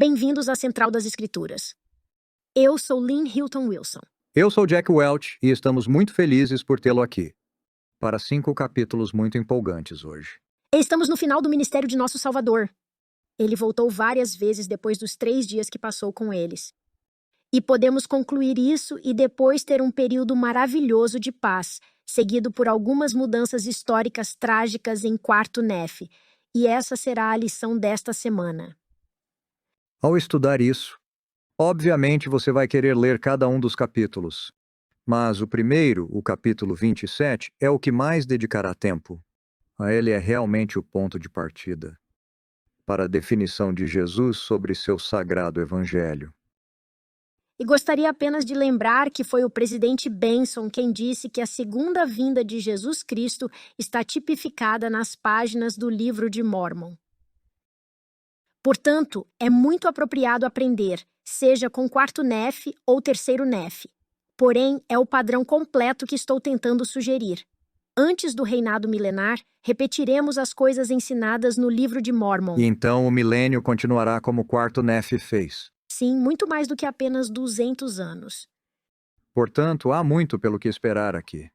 Bem-vindos à Central das Escrituras. Eu sou Lynn Hilton Wilson. Eu sou Jack Welch e estamos muito felizes por tê-lo aqui. Para 5 capítulos muito empolgantes hoje. Estamos no final do ministério de nosso Salvador. Ele voltou várias vezes depois dos 3 dias que passou com eles. E podemos concluir isso e depois ter um período maravilhoso de paz, seguido por algumas mudanças históricas trágicas em Quarto Nef. E essa será a lição desta semana. Ao estudar isso, obviamente você vai querer ler cada um dos capítulos. Mas o primeiro, o capítulo 27, é o que mais dedicará tempo. A ele é realmente o ponto de partida para a definição de Jesus sobre seu sagrado evangelho. E gostaria apenas de lembrar que foi o presidente Benson quem disse que a segunda vinda de Jesus Cristo está tipificada nas páginas do livro de Mórmon. Portanto, é muito apropriado aprender, seja com Quarto Nef ou Terceiro Nef. Porém, é o padrão completo que estou tentando sugerir. Antes do reinado milenar, repetiremos as coisas ensinadas no livro de Mórmon. E então o milênio continuará como Quarto Nef fez. Sim, muito mais do que apenas 200 anos. Portanto, há muito pelo que esperar aqui.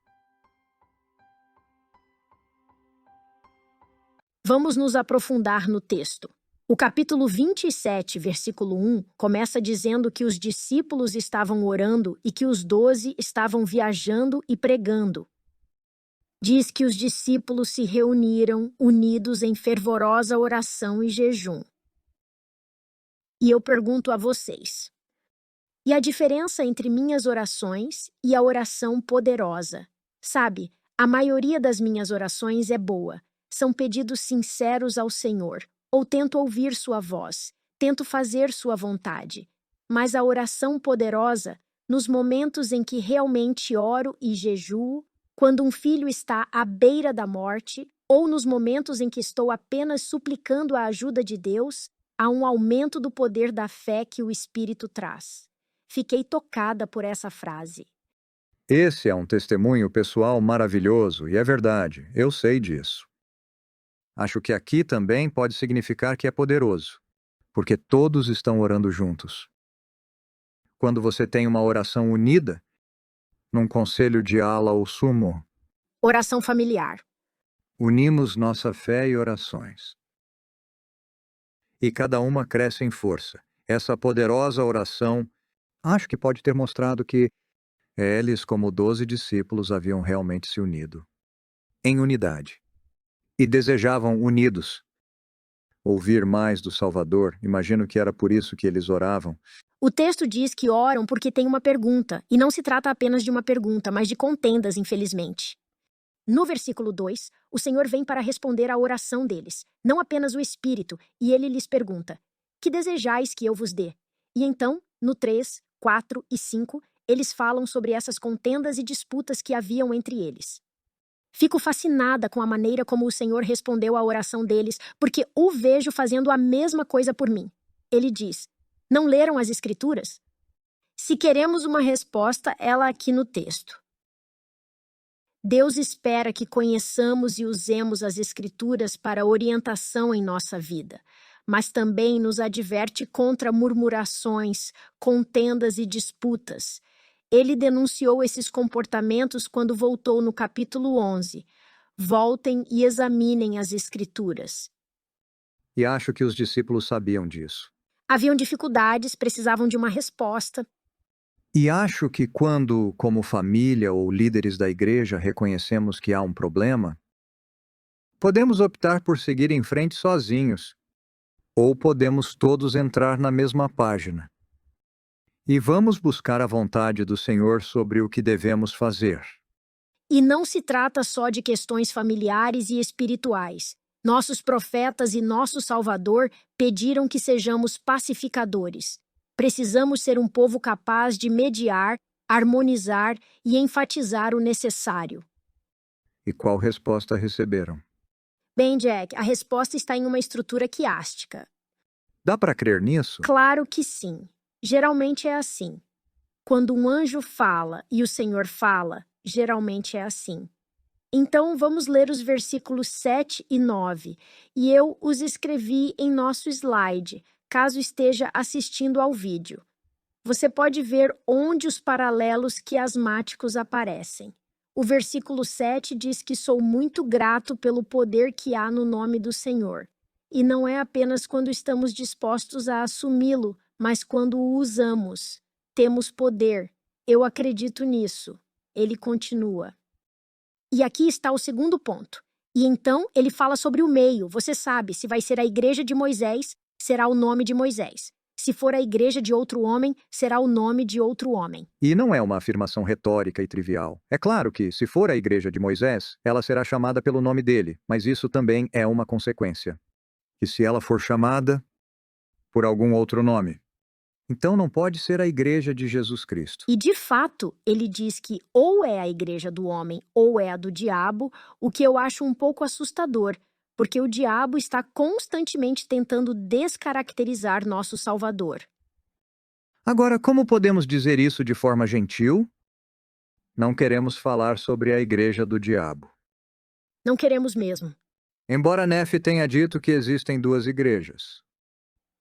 Vamos nos aprofundar no texto. O capítulo 27, versículo 1, começa dizendo que os discípulos estavam orando e que os 12 estavam viajando e pregando. Diz que os discípulos se reuniram, unidos em fervorosa oração e jejum. E eu pergunto a vocês: e a diferença entre minhas orações e a oração poderosa? Sabe, a maioria das minhas orações é boa. São pedidos sinceros ao Senhor, ou tento ouvir sua voz, tento fazer sua vontade. Mas a oração poderosa, nos momentos em que realmente oro e jejuo, quando um filho está à beira da morte, ou nos momentos em que estou apenas suplicando a ajuda de Deus, há um aumento do poder da fé que o Espírito traz. Fiquei tocada por essa frase. Esse é um testemunho pessoal maravilhoso e é verdade, eu sei disso. Acho que aqui também pode significar que é poderoso, porque todos estão orando juntos. Quando você tem uma oração unida, num conselho de ala ou sumo, Oração familiar. unimos nossa fé e orações. E cada uma cresce em força. Essa poderosa oração, acho que pode ter mostrado que eles, como 12 discípulos, haviam realmente se unido. Em unidade. E desejavam unidos ouvir mais do Salvador. Imagino que era por isso que eles oravam. O texto diz que oram porque tem uma pergunta, e não se trata apenas de uma pergunta, mas de contendas, infelizmente. No versículo 2, o Senhor vem para responder à oração deles, não apenas o Espírito, e ele lhes pergunta: que desejais que eu vos dê? E então, no 3, 4 e 5, eles falam sobre essas contendas e disputas que haviam entre eles. Fico fascinada com a maneira como o Senhor respondeu à oração deles, porque o vejo fazendo a mesma coisa por mim. Ele diz: não leram as Escrituras? Se queremos uma resposta, ela aqui no texto. Deus espera que conheçamos e usemos as Escrituras para orientação em nossa vida, mas também nos adverte contra murmurações, contendas e disputas. Ele denunciou esses comportamentos quando voltou no capítulo 11. Voltem e examinem as Escrituras. E acho que os discípulos sabiam disso. Haviam dificuldades, precisavam de uma resposta. E acho que quando, como família ou líderes da igreja, reconhecemos que há um problema, podemos optar por seguir em frente sozinhos, ou podemos todos entrar na mesma página. E vamos buscar a vontade do Senhor sobre o que devemos fazer. E não se trata só de questões familiares e espirituais. Nossos profetas e nosso Salvador pediram que sejamos pacificadores. Precisamos ser um povo capaz de mediar, harmonizar e enfatizar o necessário. E qual resposta receberam? Bem, Jack, a resposta está em uma estrutura quiástica. Dá para crer nisso? Claro que sim. Geralmente é assim. Quando um anjo fala e o Senhor fala, geralmente é assim. Então, vamos ler os versículos 7 e 9, e eu os escrevi em nosso slide, caso esteja assistindo ao vídeo. Você pode ver onde os paralelos quiasmáticos aparecem. O versículo 7 diz que sou muito grato pelo poder que há no nome do Senhor. E não é apenas quando estamos dispostos a assumi-lo, mas quando o usamos. Temos poder. Eu acredito nisso. Ele continua. E aqui está o segundo ponto. E então ele fala sobre o meio. Você sabe, se vai ser a igreja de Moisés, será o nome de Moisés. Se for a igreja de outro homem, será o nome de outro homem. E não é uma afirmação retórica e trivial. É claro que, se for a igreja de Moisés, ela será chamada pelo nome dele, mas isso também é uma consequência. E se ela for chamada por algum outro nome, então não pode ser a igreja de Jesus Cristo. E de fato, ele diz que ou é a igreja do homem ou é a do diabo, o que eu acho um pouco assustador, porque o diabo está constantemente tentando descaracterizar nosso Salvador. Agora, como podemos dizer isso de forma gentil? Não queremos falar sobre a igreja do diabo. Não queremos mesmo. Embora Neff tenha dito que existem duas igrejas.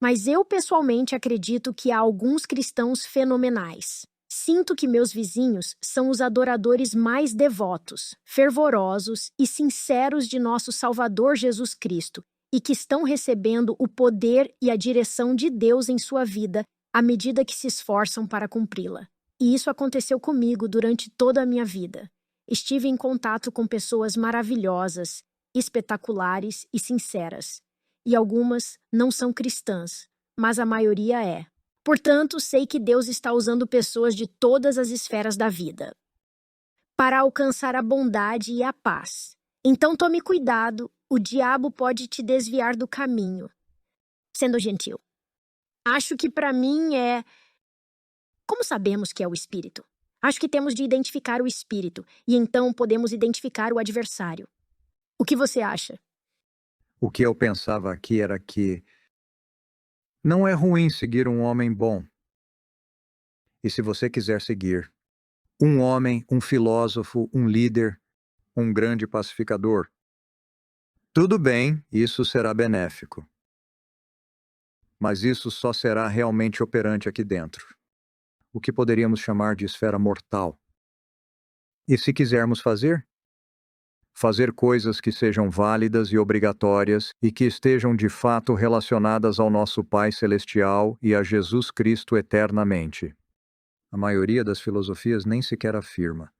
Mas eu pessoalmente acredito que há alguns cristãos fenomenais. Sinto que meus vizinhos são os adoradores mais devotos, fervorosos e sinceros de nosso Salvador Jesus Cristo e que estão recebendo o poder e a direção de Deus em sua vida à medida que se esforçam para cumpri-la. E isso aconteceu comigo durante toda a minha vida. Estive em contato com pessoas maravilhosas, espetaculares e sinceras. E algumas não são cristãs, mas a maioria é. Portanto, sei que Deus está usando pessoas de todas as esferas da vida para alcançar a bondade e a paz. Então tome cuidado, o diabo pode te desviar do caminho. Sendo gentil. Acho que para mim é... Como sabemos que é o espírito? Acho que temos de identificar o espírito, e então podemos identificar o adversário. O que você acha? O que eu pensava aqui era que não é ruim seguir um homem bom. E se você quiser seguir um homem, um filósofo, um líder, um grande pacificador, tudo bem, isso será benéfico. Mas isso só será realmente operante aqui dentro. O que poderíamos chamar de esfera mortal. E se quisermos fazer coisas que sejam válidas e obrigatórias e que estejam de fato relacionadas ao nosso Pai Celestial e a Jesus Cristo eternamente. A maioria das filosofias nem sequer afirma.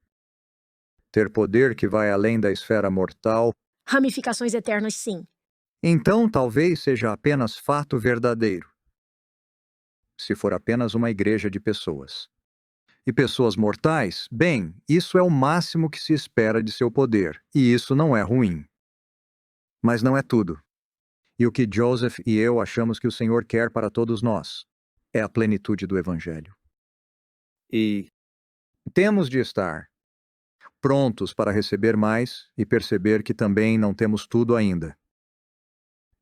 Ter poder que vai além da esfera mortal, Ramificações eternas, sim. então talvez seja apenas fato verdadeiro. Se for apenas uma igreja de pessoas. E pessoas mortais, bem, isso é o máximo que se espera de seu poder, e isso não é ruim. Mas não é tudo. E o que Joseph e eu achamos que o Senhor quer para todos nós é a plenitude do Evangelho. E temos de estar prontos para receber mais e perceber que também não temos tudo ainda.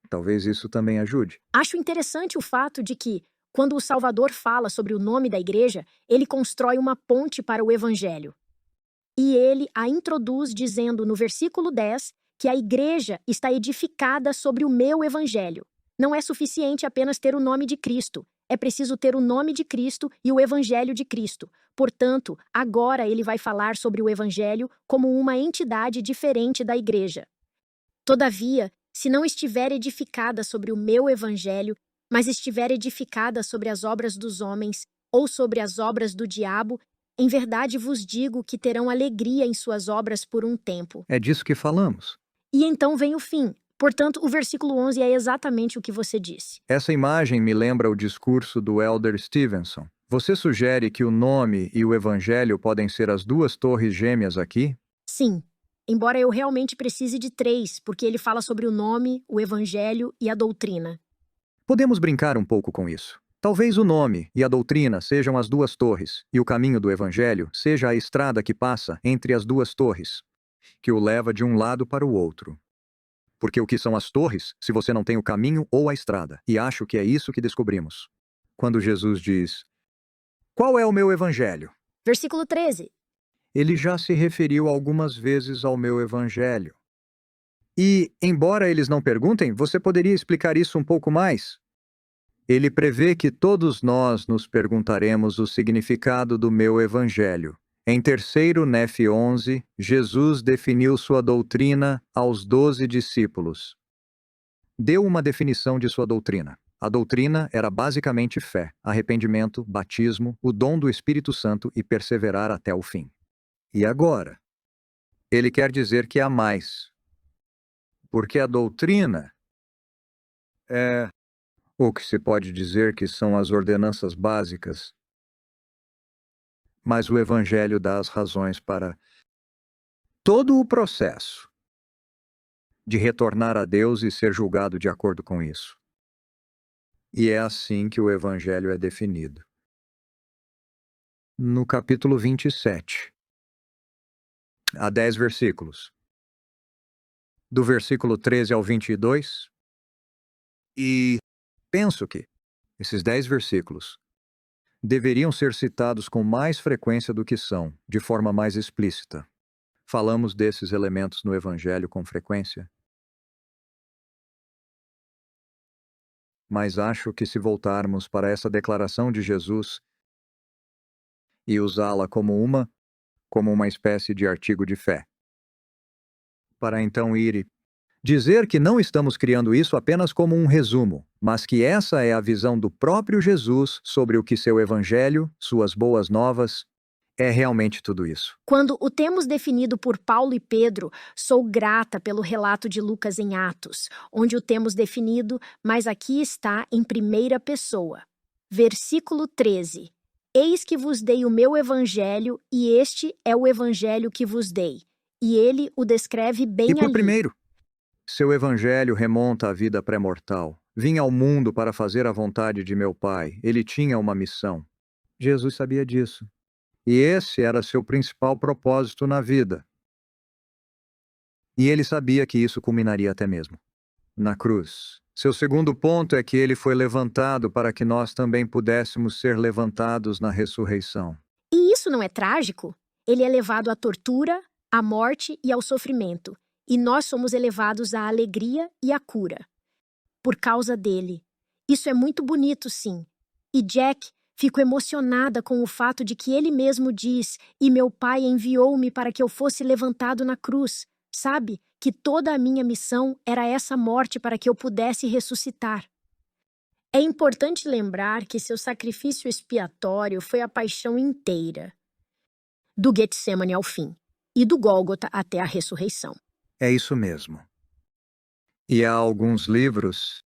Talvez isso também ajude. Acho interessante o fato de que, quando o Salvador fala sobre o nome da igreja, ele constrói uma ponte para o Evangelho. E ele a introduz dizendo no versículo 10 que a igreja está edificada sobre o meu Evangelho. Não é suficiente apenas ter o nome de Cristo. É preciso ter o nome de Cristo e o Evangelho de Cristo. Portanto, agora ele vai falar sobre o Evangelho como uma entidade diferente da igreja. Todavia, se não estiver edificada sobre o meu Evangelho, mas estiver edificada sobre as obras dos homens ou sobre as obras do diabo, em verdade vos digo que terão alegria em suas obras por um tempo. É disso que falamos. E então vem o fim. Portanto, o versículo 11 é exatamente o que você disse. Essa imagem me lembra o discurso do Elder Stevenson. Você sugere que o nome e o Evangelho podem ser as duas torres gêmeas aqui? Sim. Embora eu realmente precise de 3, porque ele fala sobre o nome, o Evangelho e a doutrina. Podemos brincar um pouco com isso. Talvez o nome e a doutrina sejam as duas torres, e o caminho do Evangelho seja a estrada que passa entre as duas torres, que o leva de um lado para o outro. Porque o que são as torres, se você não tem o caminho ou a estrada? E acho que é isso que descobrimos. Quando Jesus diz: "Qual é o meu Evangelho?" Versículo 13. Ele já se referiu algumas vezes ao meu Evangelho. E, embora eles não perguntem, você poderia explicar isso um pouco mais? Ele prevê que todos nós nos perguntaremos o significado do meu evangelho. Em 3 Nef 11, Jesus definiu sua doutrina aos 12 discípulos. Deu uma definição de sua doutrina. A doutrina era basicamente fé, arrependimento, batismo, o dom do Espírito Santo e perseverar até o fim. E agora? Ele quer dizer que há mais. Porque a doutrina é o que se pode dizer que são as ordenanças básicas, mas o Evangelho dá as razões para todo o processo de retornar a Deus e ser julgado de acordo com isso. E é assim que o Evangelho é definido. No capítulo 27, há 10 versículos. Do versículo 13 ao 22, e penso que esses 10 versículos deveriam ser citados com mais frequência do que são, de forma mais explícita. Falamos desses elementos no Evangelho com frequência. Mas acho que se voltarmos para essa declaração de Jesus e usá-la como uma espécie de artigo de fé, para então ir e dizer que não estamos criando isso apenas como um resumo, mas que essa é a visão do próprio Jesus sobre o que seu Evangelho, suas boas novas, é realmente tudo isso. Quando o temos definido por Paulo e Pedro, sou grata pelo relato de Lucas em Atos, onde o temos definido, mas aqui está em primeira pessoa. Versículo 13. Eis que vos dei o meu evangelho, e este é o evangelho que vos dei. E ele o descreve bem E por ali. primeiro, seu Evangelho remonta à vida pré-mortal. Vim ao mundo para fazer a vontade de meu Pai. Ele tinha uma missão. Jesus sabia disso. E esse era seu principal propósito na vida. E ele sabia que isso culminaria até mesmo na cruz. Seu segundo ponto é que ele foi levantado para que nós também pudéssemos ser levantados na ressurreição. E isso não é trágico? Ele é levado à tortura, à morte e ao sofrimento, e nós somos elevados à alegria e à cura. Por causa dele. Isso é muito bonito, sim. E Jack, fico emocionada com o fato de que ele mesmo diz: e meu pai enviou-me para que eu fosse levantado na cruz. Sabe, que toda a minha missão era essa morte para que eu pudesse ressuscitar. É importante lembrar que seu sacrifício expiatório foi a paixão inteira, do Getsemane ao fim, e do Gólgota até a ressurreição. É isso mesmo. E há alguns livros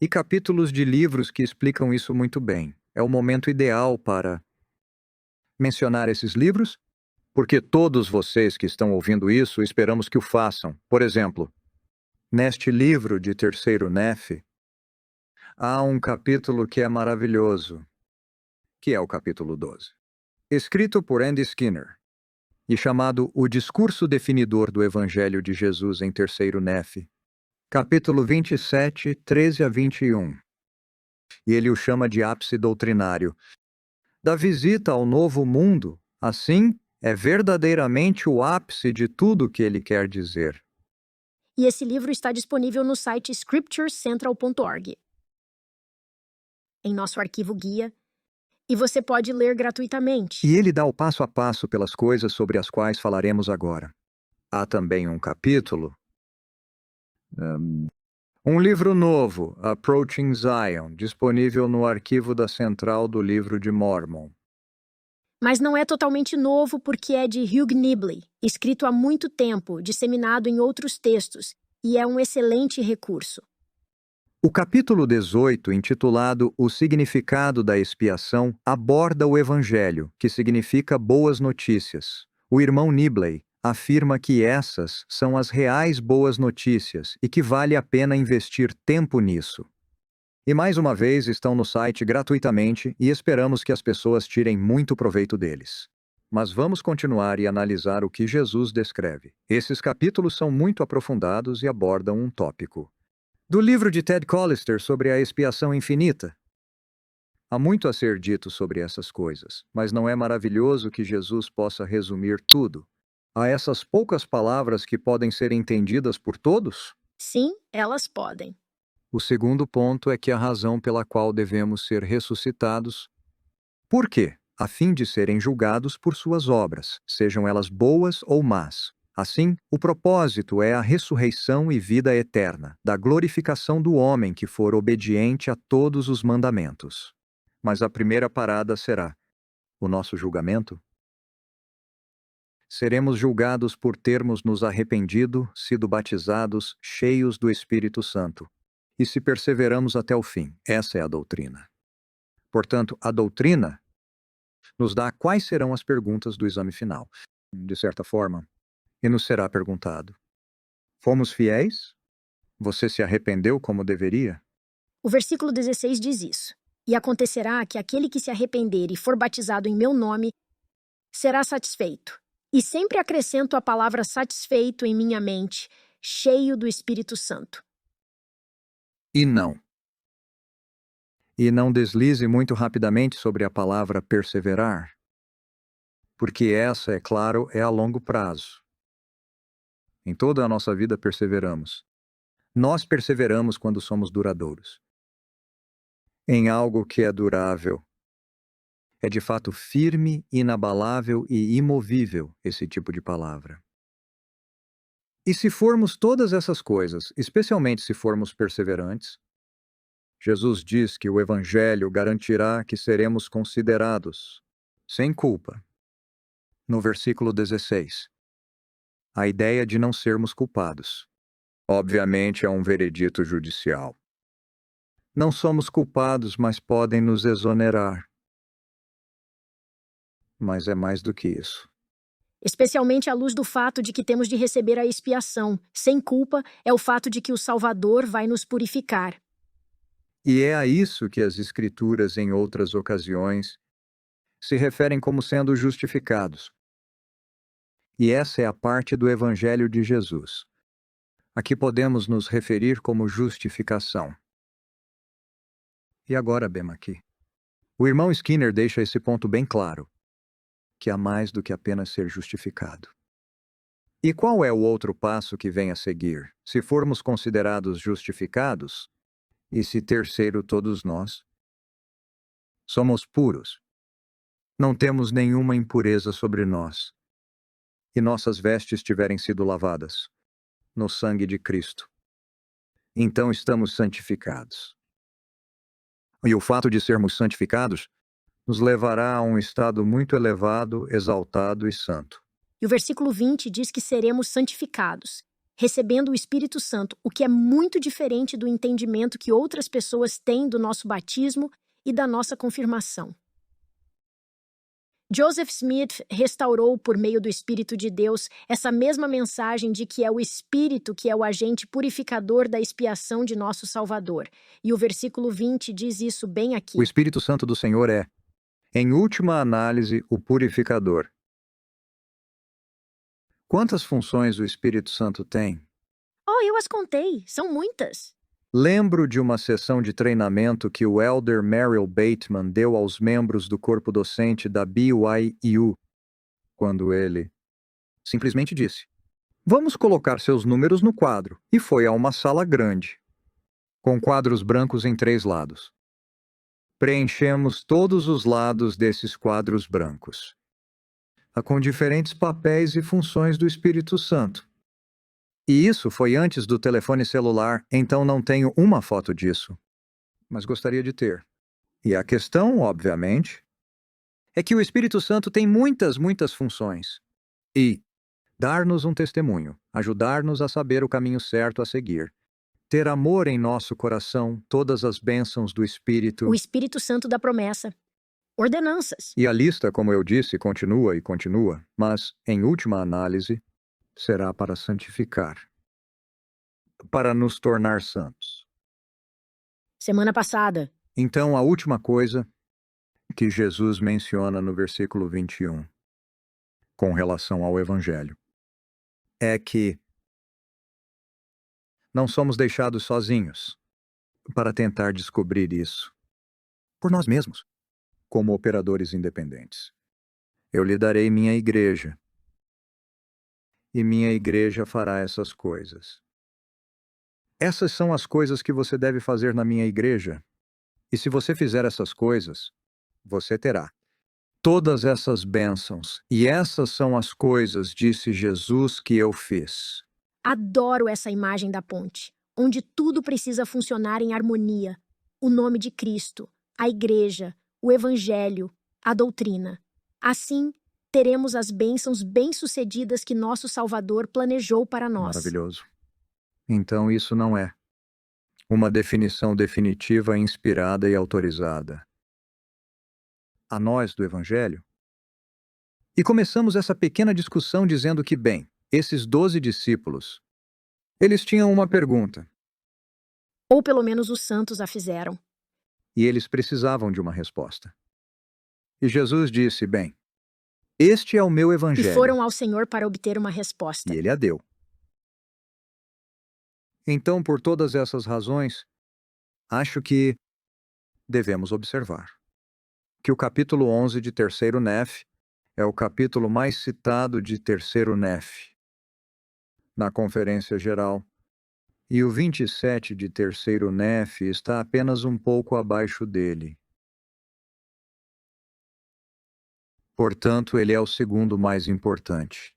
e capítulos de livros que explicam isso muito bem. É o momento ideal para mencionar esses livros, porque todos vocês que estão ouvindo isso esperamos que o façam. Por exemplo, neste livro de 3º Nef, há um capítulo que é maravilhoso, que é o capítulo 12, escrito por Andy Skinner e chamado O Discurso Definidor do Evangelho de Jesus em 3º Nef, capítulo 27, 13 a 21. E ele o chama de ápice doutrinário. Da visita ao novo mundo, assim, é verdadeiramente o ápice de tudo o que ele quer dizer. E esse livro está disponível no site scripturecentral.org, em nosso arquivo guia, e você pode ler gratuitamente. E ele dá o passo a passo pelas coisas sobre as quais falaremos agora. Há também um capítulo, um livro novo, Approaching Zion, disponível no arquivo da Central do Livro de Mormon. Mas não é totalmente novo porque é de Hugh Nibley, escrito há muito tempo, disseminado em outros textos, e é um excelente recurso. O capítulo 18, intitulado O Significado da Expiação, aborda o Evangelho, que significa boas notícias. O irmão Nibley afirma que essas são as reais boas notícias e que vale a pena investir tempo nisso. E mais uma vez estão no site gratuitamente e esperamos que as pessoas tirem muito proveito deles. Mas vamos continuar e analisar o que Jesus descreve. Esses capítulos são muito aprofundados e abordam um tópico. Do livro de Ted Collister sobre a expiação infinita. Há muito a ser dito sobre essas coisas, mas não é maravilhoso que Jesus possa resumir tudo a essas poucas palavras que podem ser entendidas por todos? Sim, elas podem. O segundo ponto é que a razão pela qual devemos ser ressuscitados. Por quê? A fim de serem julgados por suas obras, sejam elas boas ou más. Assim, o propósito é a ressurreição e vida eterna, da glorificação do homem que for obediente a todos os mandamentos. Mas a primeira parada será o nosso julgamento. Seremos julgados por termos nos arrependido, sido batizados, cheios do Espírito Santo. E se perseveramos até o fim, essa é a doutrina. Portanto, a doutrina nos dá quais serão as perguntas do exame final. De certa forma, e nos será perguntado: fomos fiéis? Você se arrependeu como deveria? O versículo 16 diz isso. E acontecerá que aquele que se arrepender e for batizado em meu nome será satisfeito. E sempre acrescento a palavra satisfeito em minha mente, cheio do Espírito Santo. E não. E não deslize muito rapidamente sobre a palavra perseverar, porque essa, é claro, é a longo prazo. Em toda a nossa vida perseveramos. Nós perseveramos quando somos duradouros. Em algo que é durável. É de fato firme, inabalável e imovível esse tipo de palavra. E se formos todas essas coisas, especialmente se formos perseverantes, Jesus diz que o Evangelho garantirá que seremos considerados sem culpa. No versículo 16, a ideia de não sermos culpados. Obviamente é um veredito judicial. Não somos culpados, mas podem nos exonerar. Mas é mais do que isso. Especialmente à luz do fato de que temos de receber a expiação. Sem culpa é o fato de que o Salvador vai nos purificar. E é a isso que as Escrituras, em outras ocasiões, se referem como sendo justificados. E essa é a parte do Evangelho de Jesus. Aqui podemos nos referir como justificação. E agora, Bema, aqui. O irmão Skinner deixa esse ponto bem claro, que há mais do que apenas ser justificado. E qual é o outro passo que vem a seguir? Se formos considerados justificados, e se terceiro todos nós, somos puros. Não temos nenhuma impureza sobre nós. E nossas vestes tiverem sido lavadas no sangue de Cristo. Então estamos santificados. E o fato de sermos santificados nos levará a um estado muito elevado, exaltado e santo. E o versículo 20 diz que seremos santificados, recebendo o Espírito Santo, o que é muito diferente do entendimento que outras pessoas têm do nosso batismo e da nossa confirmação. Joseph Smith restaurou, por meio do Espírito de Deus, essa mesma mensagem de que é o Espírito que é o agente purificador da expiação de nosso Salvador. E o versículo 20 diz isso bem aqui. O Espírito Santo do Senhor é, em última análise, o purificador. Quantas funções o Espírito Santo tem? Oh, eu as contei. São muitas. Lembro de uma sessão de treinamento que o Elder Merrill Bateman deu aos membros do corpo docente da BYU, quando ele simplesmente disse: "Vamos colocar seus números no quadro", e foi a uma sala grande, com quadros brancos em 3 lados. Preenchemos todos os lados desses quadros brancos, com diferentes papéis e funções do Espírito Santo. E isso foi antes do telefone celular, então não tenho uma foto disso. Mas gostaria de ter. E a questão, obviamente, é que o Espírito Santo tem muitas funções. E dar-nos um testemunho, ajudar-nos a saber o caminho certo a seguir, ter amor em nosso coração, todas as bênçãos do Espírito. O Espírito Santo da promessa. Ordenanças. E a lista, como eu disse, continua e continua, mas, em última análise, será para santificar, para nos tornar santos. Semana passada. Então, a última coisa que Jesus menciona no versículo 21, com relação ao Evangelho, é que não somos deixados sozinhos para tentar descobrir isso por nós mesmos, como operadores independentes. Eu lhe darei minha igreja, e minha igreja fará essas coisas. Essas são as coisas que você deve fazer na minha igreja. E se você fizer essas coisas, você terá todas essas bênçãos. E essas são as coisas, disse Jesus, que eu fiz. Adoro essa imagem da ponte, onde tudo precisa funcionar em harmonia. O nome de Cristo, a igreja, o evangelho, a doutrina. Assim, teremos as bênçãos bem-sucedidas que nosso Salvador planejou para nós. Maravilhoso. Então isso não é uma definição definitiva, inspirada e autorizada a nós do Evangelho? E começamos essa pequena discussão dizendo que, bem, esses 12 discípulos, eles tinham uma pergunta, Ou pelo menos os santos a fizeram. e eles precisavam de uma resposta. E Jesus disse, bem, este é o meu E Evangelho, foram ao Senhor para obter uma resposta. e ele a deu. Então, por todas essas razões, acho que devemos observar que o capítulo 11 de Terceiro Nef é o capítulo mais citado de Terceiro Nef na Conferência Geral, e o 27 de Terceiro Nef está apenas um pouco abaixo dele. Portanto, ele é o segundo mais importante.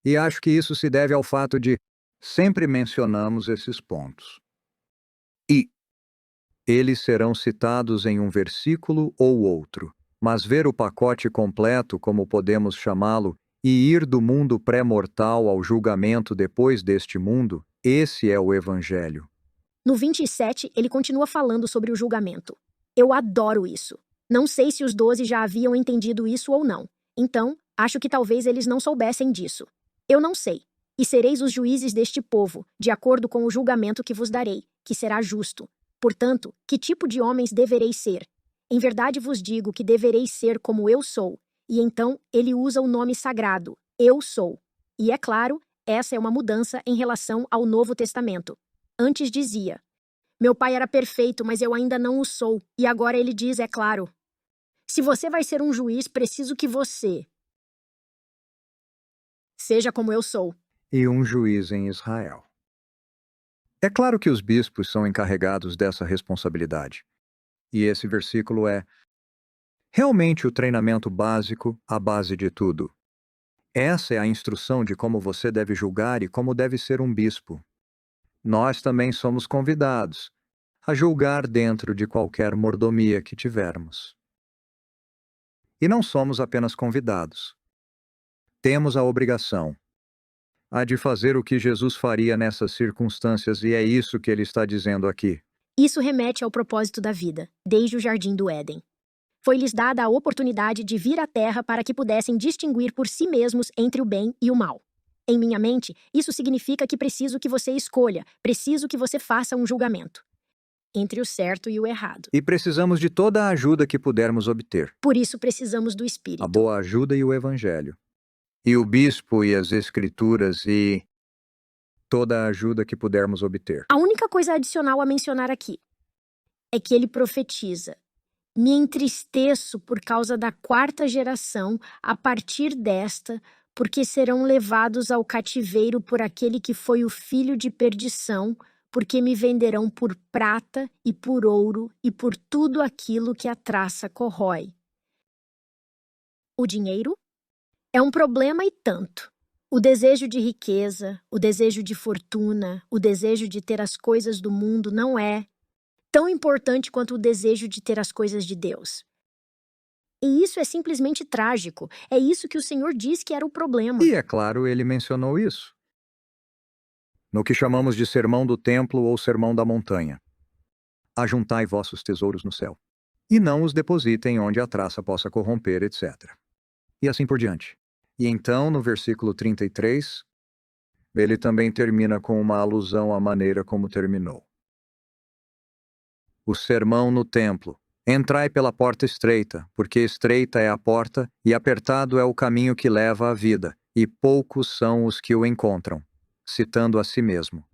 E acho que isso se deve ao fato de sempre mencionamos esses pontos. E eles serão citados em um versículo ou outro, mas ver o pacote completo, como podemos chamá-lo, e ir do mundo pré-mortal ao julgamento depois deste mundo, esse é o Evangelho. No 27, ele continua falando sobre o julgamento. Eu adoro isso. Não sei se os 12 já haviam entendido isso ou não. Então, acho que talvez eles não soubessem disso. Eu não sei. E sereis os juízes deste povo, de acordo com o julgamento que vos darei, que será justo. Portanto, que tipo de homens devereis ser? Em verdade vos digo que devereis ser como eu sou. E então, ele usa o nome sagrado, eu sou. E é claro, essa é uma mudança em relação ao Novo Testamento. Antes dizia, meu pai era perfeito, mas eu ainda não o sou. E agora ele diz, é claro, se você vai ser um juiz, preciso que você seja como eu sou. E um juiz em Israel. É claro que os bispos são encarregados dessa responsabilidade. E esse versículo é realmente o treinamento básico, a base de tudo. Essa é a instrução de como você deve julgar e como deve ser um bispo. Nós também somos convidados a julgar dentro de qualquer mordomia que tivermos. E não somos apenas convidados. Temos a obrigação de fazer o que Jesus faria nessas circunstâncias, e é isso que ele está dizendo aqui. Isso remete ao propósito da vida, desde o jardim do Éden. Foi-lhes dada a oportunidade de vir à Terra para que pudessem distinguir por si mesmos entre o bem e o mal. Em minha mente, isso significa que preciso que você escolha, preciso que você faça um julgamento entre o certo e o errado. E precisamos de toda a ajuda que pudermos obter. Por isso precisamos do Espírito. A boa ajuda e o Evangelho. E o bispo e as Escrituras e toda a ajuda que pudermos obter. A única coisa adicional a mencionar aqui é que ele profetiza. Me entristeço por causa da quarta geração, a partir desta, porque serão levados ao cativeiro por aquele que foi o filho de perdição, porque me venderão por prata e por ouro e por tudo aquilo que a traça corrói. O dinheiro é um problema e tanto. O desejo de riqueza, o desejo de fortuna, o desejo de ter as coisas do mundo não é tão importante quanto o desejo de ter as coisas de Deus. E isso é simplesmente trágico. É isso que o Senhor diz que era o problema. E é claro, ele mencionou isso. No que chamamos de sermão do templo ou sermão da montanha. Ajuntai vossos tesouros no céu, e não os depositem onde a traça possa corromper, etc. E assim por diante. E então, no versículo 33, ele também termina com uma alusão à maneira como terminou. O sermão no templo. Entrai pela porta estreita, porque estreita é a porta e apertado é o caminho que leva à vida, e poucos são os que o encontram, citando a si mesmo.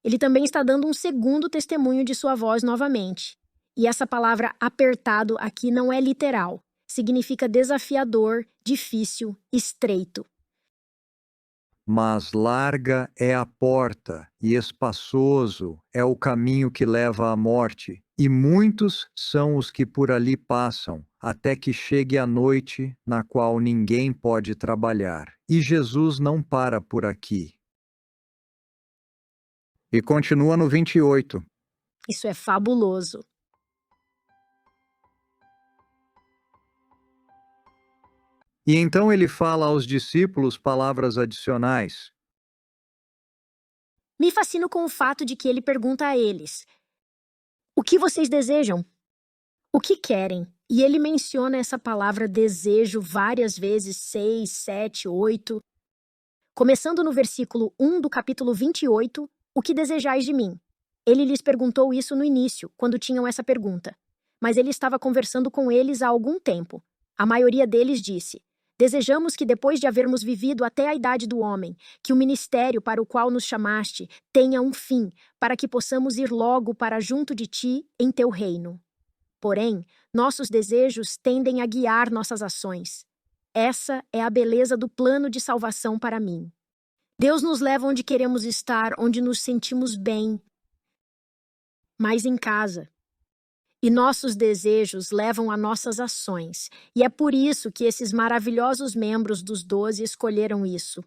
Ele também está dando um segundo testemunho de sua voz novamente. E essa palavra apertado aqui não é literal. Significa desafiador, difícil, estreito. Mas larga é a porta, e espaçoso é o caminho que leva à morte, e muitos são os que por ali passam, até que chegue a noite, na qual ninguém pode trabalhar. E Jesus não para por aqui. E continua no 28. Isso é fabuloso. E então ele fala aos discípulos palavras adicionais. Me fascino com o fato de que ele pergunta a eles: o que vocês desejam? O que querem? E ele menciona essa palavra desejo várias vezes, 6, 7, 8. Começando no versículo 1 do capítulo 28, o que desejais de mim? Ele lhes perguntou isso no início, quando tinham essa pergunta. Mas ele estava conversando com eles há algum tempo. A maioria deles disse: desejamos que depois de havermos vivido até a idade do homem, que o ministério para o qual nos chamaste tenha um fim, para que possamos ir logo para junto de ti em teu reino. Porém, nossos desejos tendem a guiar nossas ações. Essa é a beleza do plano de salvação para mim. Deus nos leva onde queremos estar, onde nos sentimos bem, mas em casa. E nossos desejos levam a nossas ações. E é por isso que esses maravilhosos membros dos 12 escolheram isso.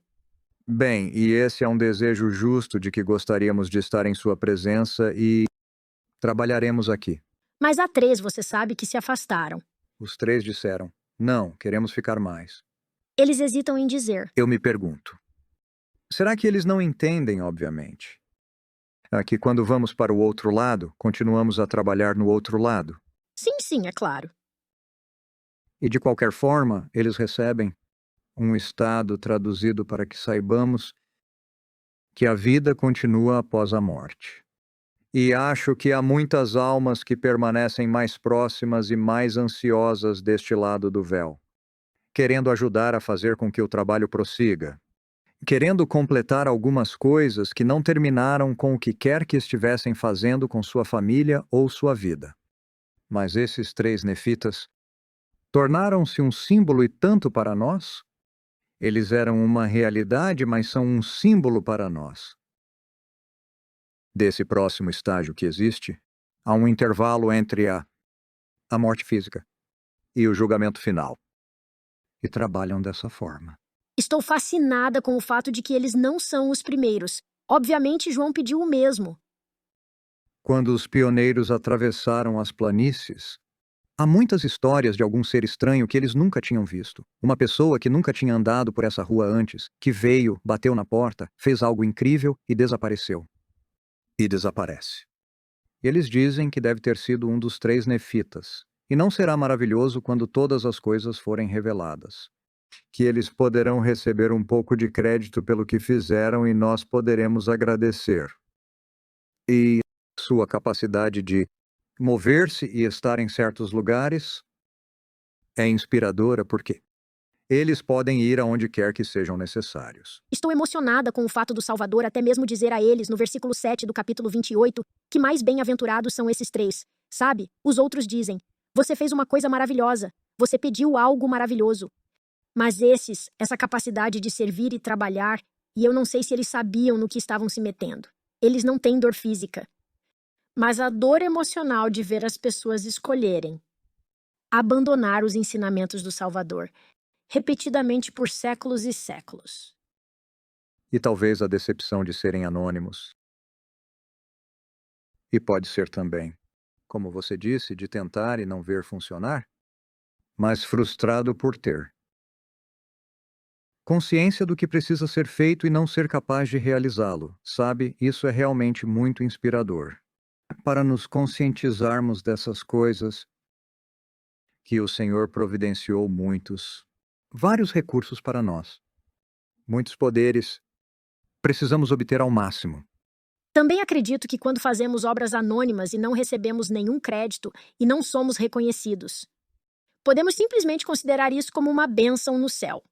Bem, e esse é um desejo justo de que gostaríamos de estar em sua presença e trabalharemos aqui. Mas há 3, você sabe, que se afastaram. Os 3 disseram: não, queremos ficar mais. Eles hesitam em dizer. Eu me pergunto, será que eles não entendem, obviamente? Que quando vamos para o outro lado, continuamos a trabalhar no outro lado. Sim, é claro. E de qualquer forma, eles recebem um estado traduzido para que saibamos que a vida continua após a morte. E acho que há muitas almas que permanecem mais próximas e mais ansiosas deste lado do véu, querendo ajudar a fazer com que o trabalho prossiga, querendo completar algumas coisas que não terminaram com o que quer que estivessem fazendo com sua família ou sua vida. Mas esses 3 nefitas tornaram-se um símbolo e tanto para nós. Eles eram uma realidade, mas são um símbolo para nós. Desse próximo estágio que existe, há um intervalo entre a morte física e o julgamento final. E trabalham dessa forma. Estou fascinada com o fato de que eles não são os primeiros. Obviamente, João pediu o mesmo. Quando os pioneiros atravessaram as planícies, há muitas histórias de algum ser estranho que eles nunca tinham visto. Uma pessoa que nunca tinha andado por essa rua antes, que veio, bateu na porta, fez algo incrível e desapareceu. E desaparece. Eles dizem que deve ter sido um dos 3 nefitas. E não será maravilhoso quando todas as coisas forem reveladas? Que eles poderão receber um pouco de crédito pelo que fizeram e nós poderemos agradecer. E sua capacidade de mover-se e estar em certos lugares é inspiradora porque eles podem ir aonde quer que sejam necessários. Estou emocionada com o fato do Salvador até mesmo dizer a eles, no versículo 7 do capítulo 28, que mais bem-aventurados são esses 3. Sabe? Os outros dizem: você fez uma coisa maravilhosa. Você pediu algo maravilhoso. Mas essa capacidade de servir e trabalhar, e eu não sei se eles sabiam no que estavam se metendo. Eles não têm dor física. Mas a dor emocional de ver as pessoas escolherem abandonar os ensinamentos do Salvador, repetidamente por séculos e séculos. E talvez a decepção de serem anônimos. E pode ser também, como você disse, de tentar e não ver funcionar, mas frustrado por ter consciência do que precisa ser feito e não ser capaz de realizá-lo. Sabe, isso é realmente muito inspirador. Para nos conscientizarmos dessas coisas, que o Senhor providenciou vários recursos para nós. Muitos poderes. Precisamos obter ao máximo. Também acredito que quando fazemos obras anônimas e não recebemos nenhum crédito e não somos reconhecidos, podemos simplesmente considerar isso como uma bênção no céu.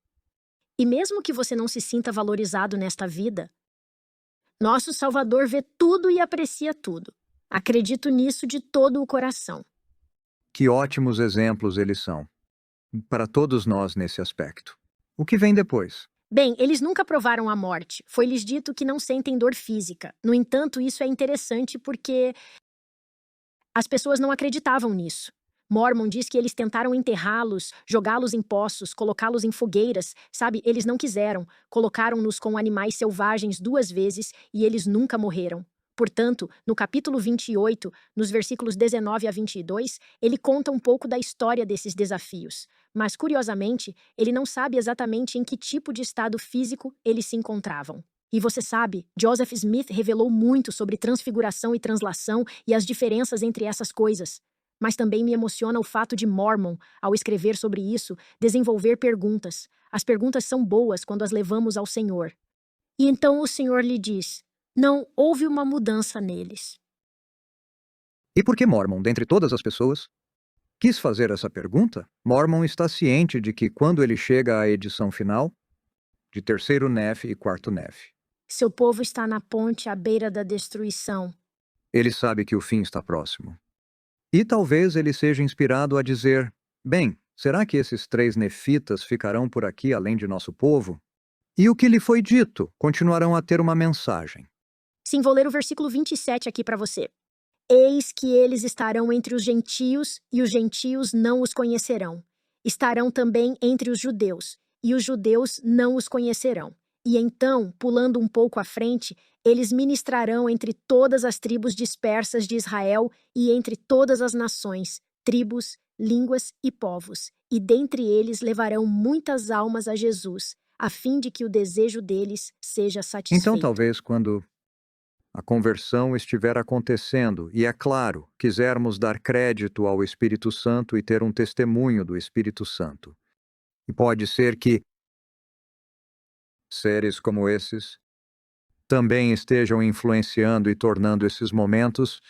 E mesmo que você não se sinta valorizado nesta vida, nosso Salvador vê tudo e aprecia tudo. Acredito nisso de todo o coração. Que ótimos exemplos eles são, para todos nós nesse aspecto. O que vem depois? Bem, eles nunca provaram a morte. Foi-lhes dito que não sentem dor física. No entanto, isso é interessante porque as pessoas não acreditavam nisso. Mormon diz que eles tentaram enterrá-los, jogá-los em poços, colocá-los em fogueiras, sabe? Eles não quiseram. Colocaram-nos com animais selvagens 2 vezes e eles nunca morreram. Portanto, no capítulo 28, nos versículos 19 a 22, ele conta um pouco da história desses desafios. Mas, curiosamente, ele não sabe exatamente em que tipo de estado físico eles se encontravam. E você sabe, Joseph Smith revelou muito sobre transfiguração e translação e as diferenças entre essas coisas. Mas também me emociona o fato de Mormon, ao escrever sobre isso, desenvolver perguntas. As perguntas são boas quando as levamos ao Senhor. E então o Senhor lhe diz: não houve uma mudança neles. E por que Mormon, dentre todas as pessoas, quis fazer essa pergunta? Mormon está ciente de que quando ele chega à edição final, de terceiro Neph e quarto Neph, Seu povo está na ponte à beira da destruição. ele sabe que o fim está próximo. E talvez ele seja inspirado a dizer: bem, será que esses 3 nefitas ficarão por aqui além de nosso povo? E o que lhe foi dito continuarão a ter uma mensagem. Sim, vou ler o versículo 27 aqui para você. Eis que eles estarão entre os gentios, e os gentios não os conhecerão. Estarão também entre os judeus, e os judeus não os conhecerão. E então, pulando um pouco à frente, eles ministrarão entre todas as tribos dispersas de Israel e entre todas as nações, tribos, línguas e povos. E dentre eles levarão muitas almas a Jesus, a fim de que o desejo deles seja satisfeito. Então, talvez quando a conversão estiver acontecendo e, é claro, quisermos dar crédito ao Espírito Santo e ter um testemunho do Espírito Santo. E pode ser que seres como esses também estejam influenciando e tornando esses momentos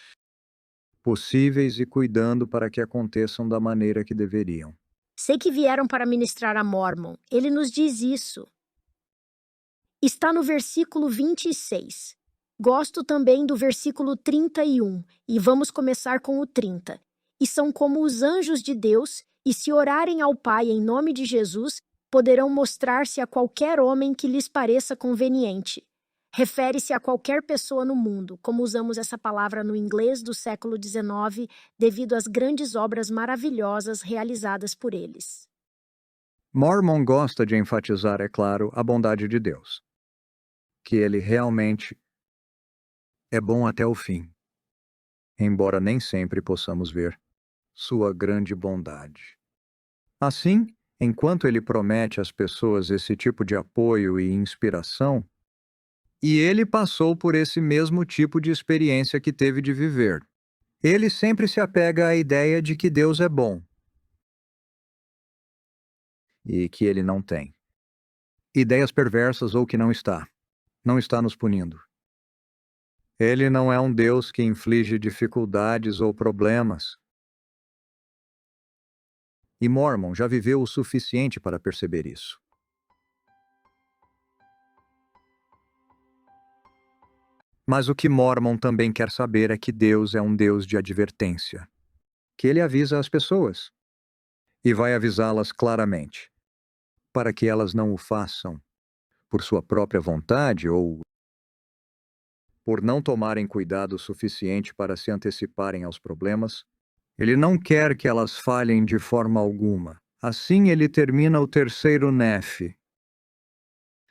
possíveis e cuidando para que aconteçam da maneira que deveriam. Sei que vieram para ministrar a Mormon. Ele nos diz isso. Está no versículo 26. Gosto também do versículo 31, e vamos começar com o 30. E são como os anjos de Deus, e se orarem ao Pai em nome de Jesus, poderão mostrar-se a qualquer homem que lhes pareça conveniente. Refere-se a qualquer pessoa no mundo, como usamos essa palavra no inglês do século XIX, devido às grandes obras maravilhosas realizadas por eles. Mormon gosta de enfatizar, é claro, a bondade de Deus. Que ele realmente é bom até o fim, embora nem sempre possamos ver sua grande bondade. Assim, enquanto ele promete às pessoas esse tipo de apoio e inspiração, e ele passou por esse mesmo tipo de experiência que teve de viver, ele sempre se apega à ideia de que Deus é bom e que ele não tem ideias perversas ou que não está nos punindo. Ele não é um Deus que inflige dificuldades ou problemas. E Mormon já viveu o suficiente para perceber isso. Mas o que Mormon também quer saber é que Deus é um Deus de advertência, que ele avisa as pessoas e vai avisá-las claramente, para que elas não o façam por sua própria vontade ou por não tomarem cuidado suficiente para se anteciparem aos problemas. Ele não quer que elas falhem de forma alguma. Assim ele termina o terceiro Neph,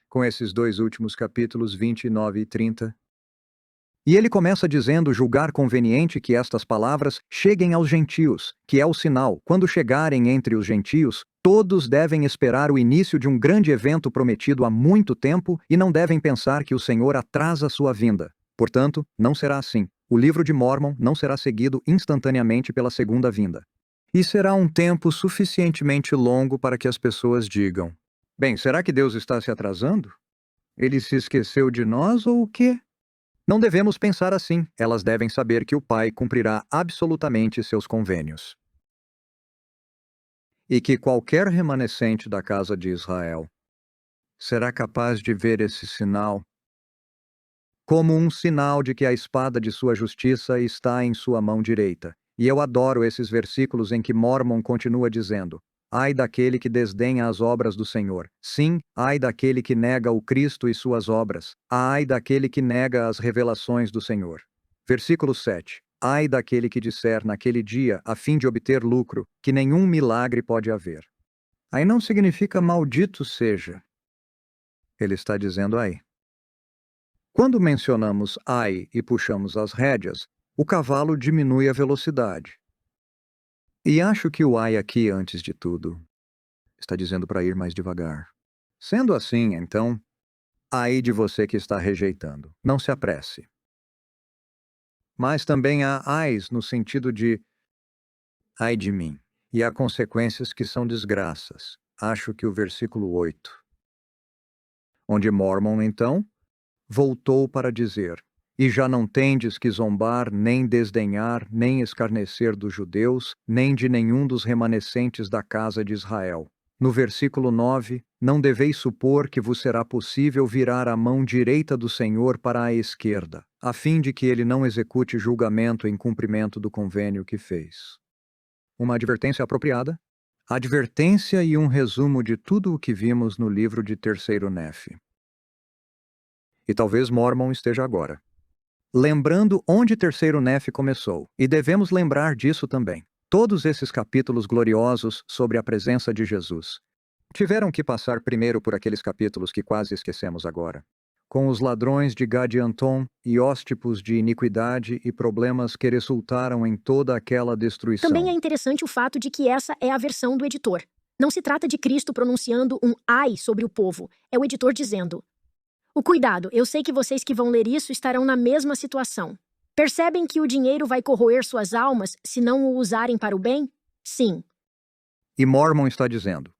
com esses 2 últimos capítulos 29 e 30. E ele começa dizendo: julgar conveniente que estas palavras cheguem aos gentios, que é o sinal. Quando chegarem entre os gentios, todos devem esperar o início de um grande evento prometido há muito tempo e não devem pensar que o Senhor atrasa sua vinda. Portanto, não será assim. O livro de Mormon não será seguido instantaneamente pela segunda vinda. E será um tempo suficientemente longo para que as pessoas digam: bem, será que Deus está se atrasando? Ele se esqueceu de nós ou o quê? Não devemos pensar assim. Elas devem saber que o Pai cumprirá absolutamente seus convênios. E que qualquer remanescente da casa de Israel será capaz de ver esse sinal como um sinal de que a espada de sua justiça está em sua mão direita. E eu adoro esses versículos em que Mormon continua dizendo: ai daquele que desdenha as obras do Senhor. Sim, ai daquele que nega o Cristo e suas obras. Ai daquele que nega as revelações do Senhor. Versículo 7. Ai daquele que disser naquele dia, a fim de obter lucro, que nenhum milagre pode haver. Aí não significa maldito seja. Ele está dizendo ai. Quando mencionamos ai e puxamos as rédeas, o cavalo diminui a velocidade. E acho que o ai aqui, antes de tudo, está dizendo para ir mais devagar. Sendo assim, então, ai de você que está rejeitando. Não se apresse. Mas também há ais no sentido de ai de mim. E há consequências que são desgraças. Acho que o versículo 8. Onde Mormon, então, voltou para dizer: e já não tendes que zombar, nem desdenhar, nem escarnecer dos judeus, nem de nenhum dos remanescentes da casa de Israel. No versículo 9, não deveis supor que vos será possível virar a mão direita do Senhor para a esquerda, a fim de que ele não execute julgamento em cumprimento do convênio que fez. Uma advertência apropriada? Advertência e um resumo de tudo o que vimos no livro de Terceiro Nefe. E talvez Mormon esteja agora lembrando onde Terceiro Nefe começou, e devemos lembrar disso também. Todos esses capítulos gloriosos sobre a presença de Jesus tiveram que passar primeiro por aqueles capítulos que quase esquecemos agora, com os ladrões de Gadianton e hóstipos de iniquidade e problemas que resultaram em toda aquela destruição. Também é interessante o fato de que essa é a versão do editor. Não se trata de Cristo pronunciando um ai sobre o povo, é o editor dizendo: o cuidado, eu sei que vocês que vão ler isso estarão na mesma situação. Percebem que o dinheiro vai corroer suas almas se não o usarem para o bem? Sim. E Mormon está dizendo: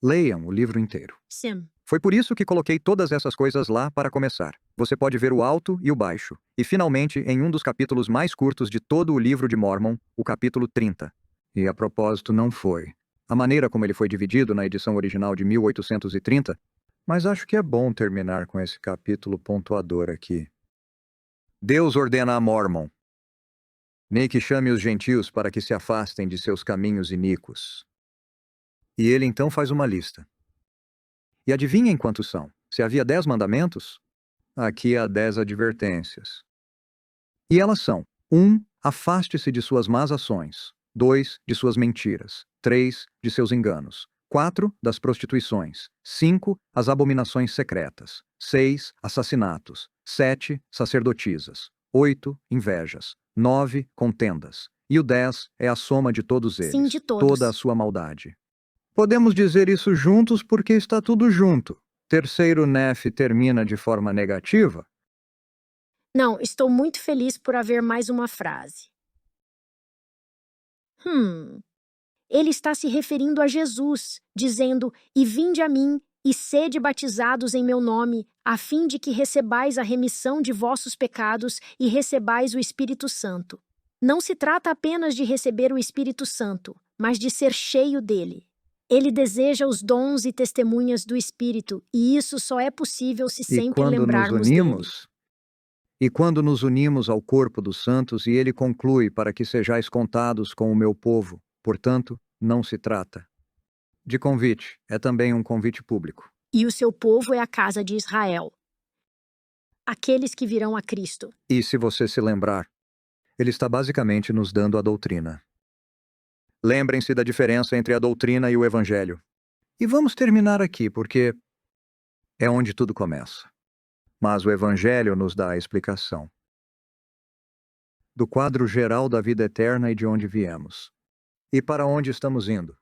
leiam o livro inteiro. Sim. Foi por isso que coloquei todas essas coisas lá para começar. Você pode ver o alto e o baixo. E finalmente, em um dos capítulos mais curtos de todo o livro de Mormon, o capítulo 30. E a propósito não foi a maneira como ele foi dividido na edição original de 1830, mas acho que é bom terminar com esse capítulo pontuador aqui. Deus ordena a Mormon: nem que chame os gentios para que se afastem de seus caminhos iníquos. E ele então faz uma lista. E adivinhem quantos são? Se havia 10 mandamentos, aqui há 10 advertências. E elas são: 1. Afaste-se de suas más ações. 2. De suas mentiras. 3. De seus enganos. 4. Das prostituições. 5. As abominações secretas. 6. Assassinatos. 7. Sacerdotisas. 8. Invejas. 9. Contendas. E o 10 é a soma de todos eles. Sim, de todos. Toda a sua maldade. Podemos dizer isso juntos porque está tudo junto. Terceiro Nefe termina de forma negativa? Não, estou muito feliz por haver mais uma frase. Ele está se referindo a Jesus, dizendo: e vinde a mim, e sede batizados em meu nome, a fim de que recebais a remissão de vossos pecados e recebais o Espírito Santo. Não se trata apenas de receber o Espírito Santo, mas de ser cheio dele. Ele deseja os dons e testemunhas do Espírito, e isso só é possível se sempre lembrarmos dele. E quando nos unimos ao corpo dos santos, e ele conclui: para que sejais contados com o meu povo. Portanto, não se trata de convite, é também um convite público. E o seu povo é a casa de Israel. Aqueles que virão a Cristo. E se você se lembrar, ele está basicamente nos dando a doutrina. Lembrem-se da diferença entre a doutrina e o evangelho. E vamos terminar aqui, porque é onde tudo começa. Mas o evangelho nos dá a explicação do quadro geral da vida eterna e de onde viemos. E para onde estamos indo.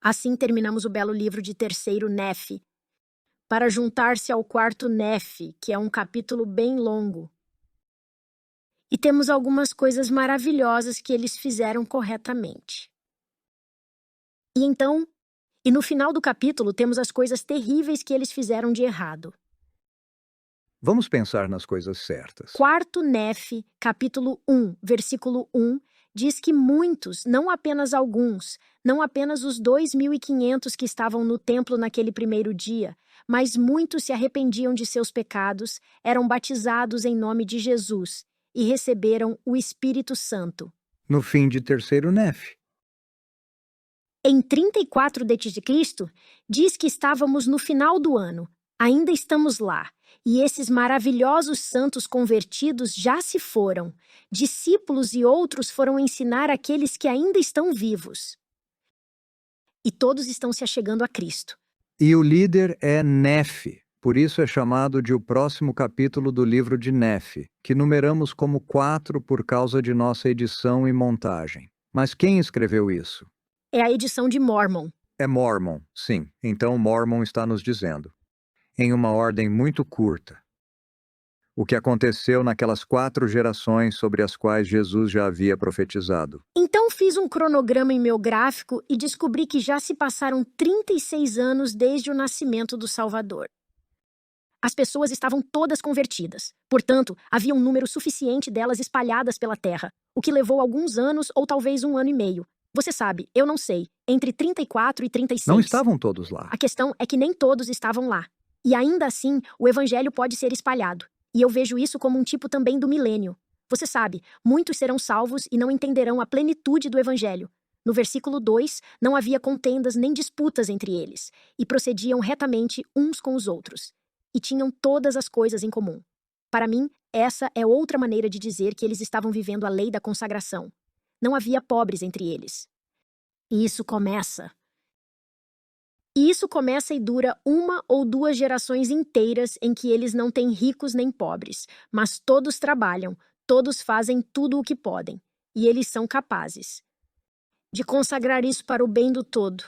Assim terminamos o belo livro de Terceiro Nefe, para juntar-se ao quarto Nefe, que é um capítulo bem longo. E temos algumas coisas maravilhosas que eles fizeram corretamente. E no final do capítulo temos as coisas terríveis que eles fizeram de errado. Vamos pensar nas coisas certas. Quarto Nefe, capítulo 1, versículo 1, diz que muitos, não apenas alguns, não apenas os 2.500 que estavam no templo naquele primeiro dia, mas muitos se arrependiam de seus pecados, eram batizados em nome de Jesus e receberam o Espírito Santo. no fim de terceiro Nef. Em 34 d.C., diz que estávamos no final do ano. Ainda estamos lá. E esses maravilhosos santos convertidos já se foram. Discípulos e outros foram ensinar aqueles que ainda estão vivos. E todos estão se achegando a Cristo. E o líder é Nef. Por isso é chamado de o próximo capítulo do livro de Nef, que numeramos como 4 por causa de nossa edição e montagem. Mas quem escreveu isso? É a edição de Mormon. É Mormon, sim. Então Mormon está nos dizendo, em uma ordem muito curta, o que aconteceu naquelas 4 gerações sobre as quais Jesus já havia profetizado. Então fiz um cronograma em meu gráfico e descobri que já se passaram 36 anos desde o nascimento do Salvador. As pessoas estavam todas convertidas. Portanto, havia um número suficiente delas espalhadas pela terra, o que levou alguns anos ou talvez 1 ano e meio. Você sabe, eu não sei, entre 34 e 36. Não estavam todos lá. A questão é que nem todos estavam lá. E ainda assim, o evangelho pode ser espalhado. E eu vejo isso como um tipo também do milênio. Você sabe, muitos serão salvos e não entenderão a plenitude do evangelho. No versículo 2, não havia contendas nem disputas entre eles, e procediam retamente uns com os outros. E tinham todas as coisas em comum. Para mim, essa é outra maneira de dizer que eles estavam vivendo a lei da consagração. Não havia pobres entre eles. E isso começa e dura 1 ou 2 gerações inteiras em que eles não têm ricos nem pobres, mas todos trabalham, todos fazem tudo o que podem, e eles são capazes de consagrar isso para o bem do todo.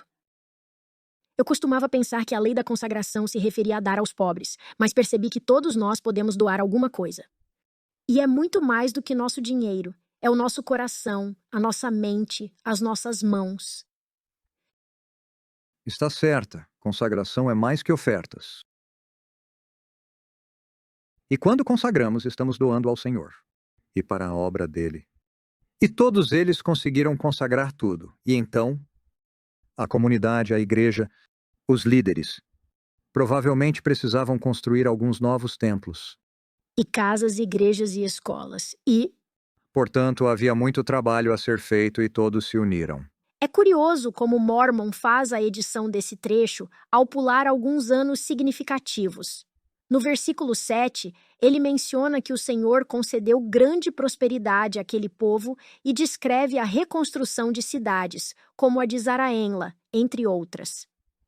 Eu costumava pensar que a lei da consagração se referia a dar aos pobres, mas percebi que todos nós podemos doar alguma coisa. E é muito mais do que nosso dinheiro. É o nosso coração, a nossa mente, as nossas mãos. Está certa, consagração é mais que ofertas. E quando consagramos, estamos doando ao Senhor e para a obra dele. E todos eles conseguiram consagrar tudo. E então, a comunidade, a igreja, os líderes, provavelmente precisavam construir alguns novos templos. E casas, igrejas e escolas. Portanto, havia muito trabalho a ser feito e todos se uniram. É curioso como Mormon faz a edição desse trecho ao pular alguns anos significativos. No versículo 7, ele menciona que o Senhor concedeu grande prosperidade àquele povo e descreve a reconstrução de cidades, como a de Zaraenla, entre outras.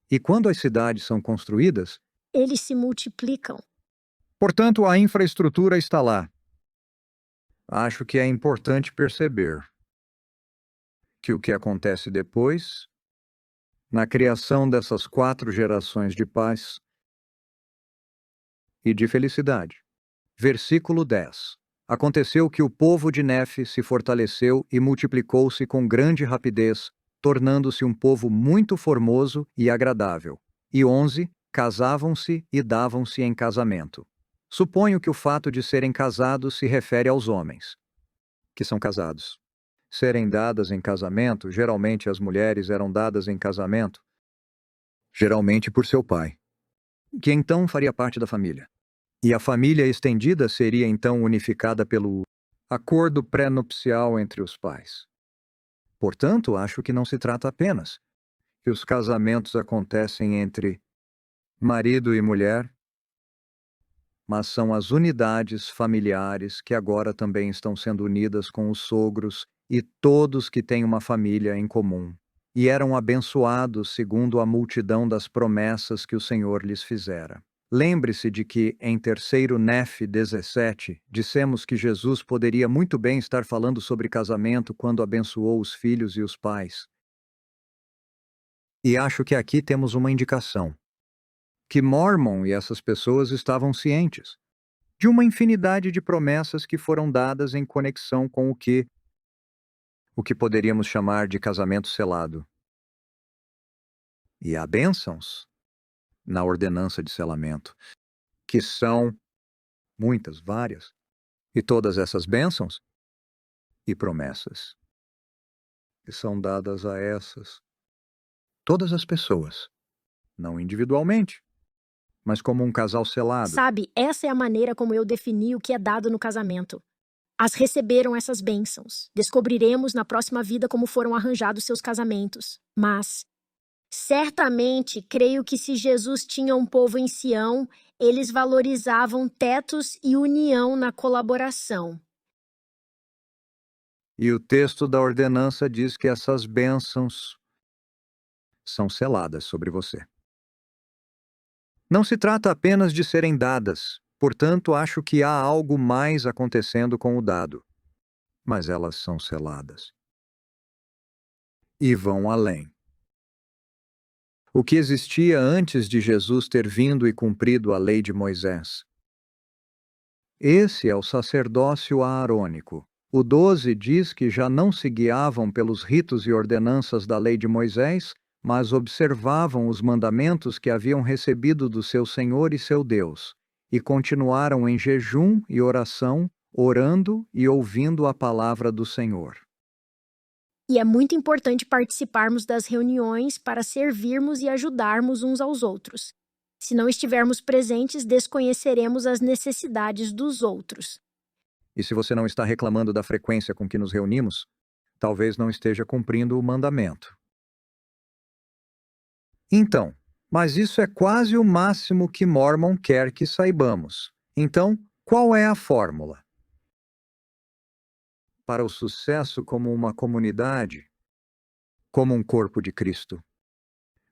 E quando as cidades são construídas, Eles se multiplicam. portanto, a infraestrutura está lá. Acho que é importante perceber que o que acontece depois, na criação dessas 4 gerações de paz e de felicidade. Versículo 10. Aconteceu que o povo de Nef se fortaleceu e multiplicou-se com grande rapidez, tornando-se um povo muito formoso e agradável. E 11. Casavam-se e davam-se em casamento. Suponho que o fato de serem casados se refere aos homens, que são casados. Serem dadas em casamento, geralmente as mulheres eram dadas em casamento, geralmente por seu pai, que então faria parte da família. E a família estendida seria então unificada pelo acordo pré-nupcial entre os pais. Portanto, acho que não se trata apenas que os casamentos acontecem entre marido e mulher, mas são as unidades familiares que agora também estão sendo unidas com os sogros e todos que têm uma família em comum, e eram abençoados segundo a multidão das promessas que o Senhor lhes fizera. Lembre-se de que, em 3 Nef 17, dissemos que Jesus poderia muito bem estar falando sobre casamento quando abençoou os filhos e os pais. E acho que aqui temos uma indicação que Mormon e essas pessoas estavam cientes de uma infinidade de promessas que foram dadas em conexão com o que poderíamos chamar de casamento selado. E há bênçãos na ordenança de selamento, que são muitas, várias, e todas essas bênçãos e promessas que são dadas a todas as pessoas, não individualmente, mas como um casal selado. Sabe, essa é a maneira como eu defini o que é dado no casamento. as receberam essas bênçãos. Descobriremos na próxima vida como foram arranjados seus casamentos. Mas, certamente, creio que se Jesus tinha um povo em Sião, eles valorizavam tetos e união na colaboração. E o texto da ordenança diz que essas bênçãos são seladas sobre você. Não se trata apenas de serem dadas, portanto, acho que há algo mais acontecendo com o dado. Mas elas são seladas. E vão além. O que existia antes de Jesus ter vindo e cumprido a lei de Moisés. Esse é o sacerdócio aarônico. O 12 diz que já não se guiavam pelos ritos e ordenanças da lei de Moisés, mas observavam os mandamentos que haviam recebido do seu Senhor e seu Deus, e continuaram em jejum e oração, orando e ouvindo a palavra do Senhor. E é muito importante participarmos das reuniões para servirmos e ajudarmos uns aos outros. Se não estivermos presentes, desconheceremos as necessidades dos outros. E se você não está reclamando da frequência com que nos reunimos, talvez não esteja cumprindo o mandamento. Então, mas isso é quase o máximo que Mormon quer que saibamos. Então, qual é a fórmula? Para o sucesso como uma comunidade, como um corpo de Cristo.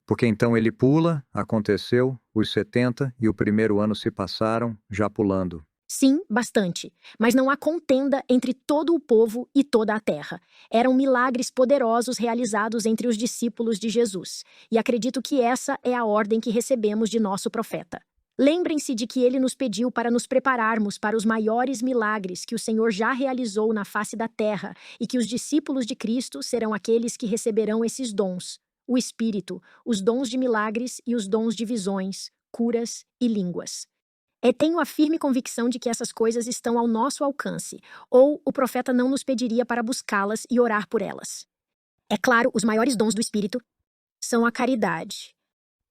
Porque então ele pula, aconteceu, os 70 e o primeiro ano se passaram, já pulando. Sim, bastante. Mas não há contenda entre todo o povo e toda a terra. Eram milagres poderosos realizados entre os discípulos de Jesus. E acredito que essa é a ordem que recebemos de nosso profeta. Lembrem-se de que ele nos pediu para nos prepararmos para os maiores milagres que o Senhor já realizou na face da terra e que os discípulos de Cristo serão aqueles que receberão esses dons: o Espírito, os dons de milagres e os dons de visões, curas e línguas. Tenho a firme convicção de que essas coisas estão ao nosso alcance, ou o profeta não nos pediria para buscá-las e orar por elas. É claro, os maiores dons do Espírito são a caridade,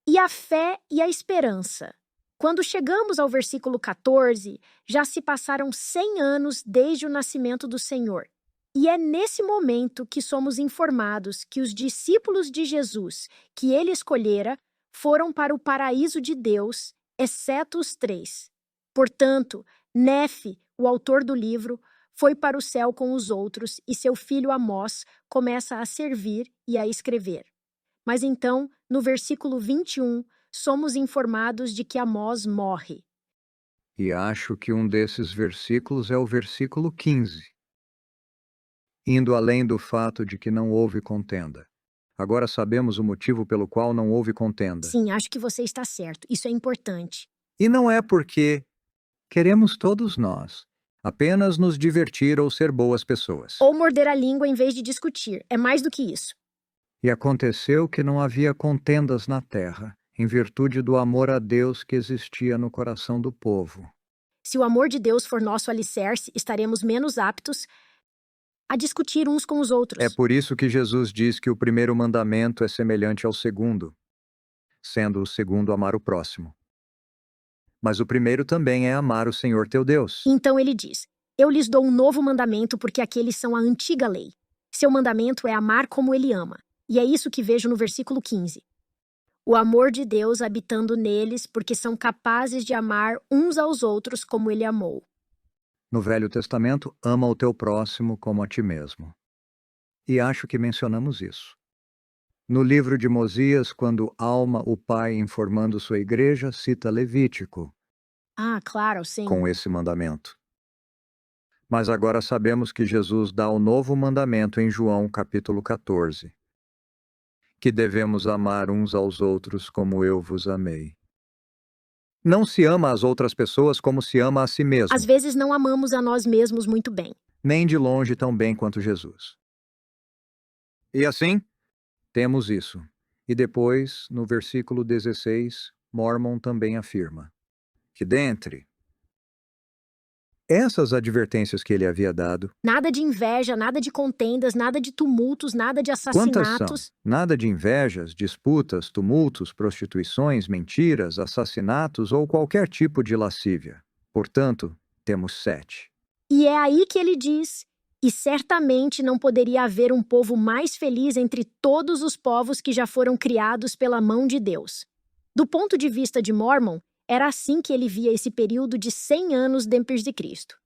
e a fé e a esperança. Quando chegamos ao versículo 14, já se passaram 100 anos desde o nascimento do Senhor. E é nesse momento que somos informados que os discípulos de Jesus, que ele escolhera, foram para o paraíso de Deus, exceto os 3. Portanto, Nefe, o autor do livro, foi para o céu com os outros e seu filho Amós começa a servir e a escrever. Mas então, no versículo 21, somos informados de que Amós morre. E acho que um desses versículos é o versículo 15. Indo além do fato de que não houve contenda. Agora sabemos o motivo pelo qual não houve contenda. Sim, acho que você está certo. Isso é importante. E não é porque queremos todos nós apenas nos divertir ou ser boas pessoas. Ou morder a língua em vez de discutir. É mais do que isso. E aconteceu que não havia contendas na terra, em virtude do amor a Deus que existia no coração do povo. Se o amor de Deus for nosso alicerce, estaremos menos aptos a discutir uns com os outros. É por isso que Jesus diz que o primeiro mandamento é semelhante ao segundo, sendo o segundo amar o próximo. Mas o primeiro também é amar o Senhor teu Deus. Então ele diz: eu lhes dou um novo mandamento porque aqueles são a antiga lei. Seu mandamento é amar como ele ama. E é isso que vejo no versículo 15. O amor de Deus habitando neles porque são capazes de amar uns aos outros como ele amou. No Velho Testamento, ama o teu próximo como a ti mesmo. E acho que mencionamos isso. No livro de Mosias, quando Alma, o pai, informando sua igreja, cita Levítico Ah, claro, sim. com esse mandamento. Mas agora sabemos que Jesus dá o novo mandamento em João capítulo 14. Que devemos amar uns aos outros como eu vos amei. Não se ama as outras pessoas como se ama a si mesmo. Às vezes não amamos a nós mesmos muito bem. Nem de longe tão bem quanto Jesus. E assim, temos isso. E depois, no versículo 16, Mormon também afirma que dentre essas advertências que ele havia dado, Nada de inveja, nada de contendas, nada de tumultos, nada de quantas são? assassinatos. Nada de invejas, disputas, tumultos, prostituições, mentiras, assassinatos ou qualquer tipo de lascívia. Portanto, temos 7. E é aí que ele diz: e certamente não poderia haver um povo mais feliz entre todos os povos que já foram criados pela mão de Deus. Do ponto de vista de Mormon, era assim que ele via esse período de 100 anos depois de Cristo.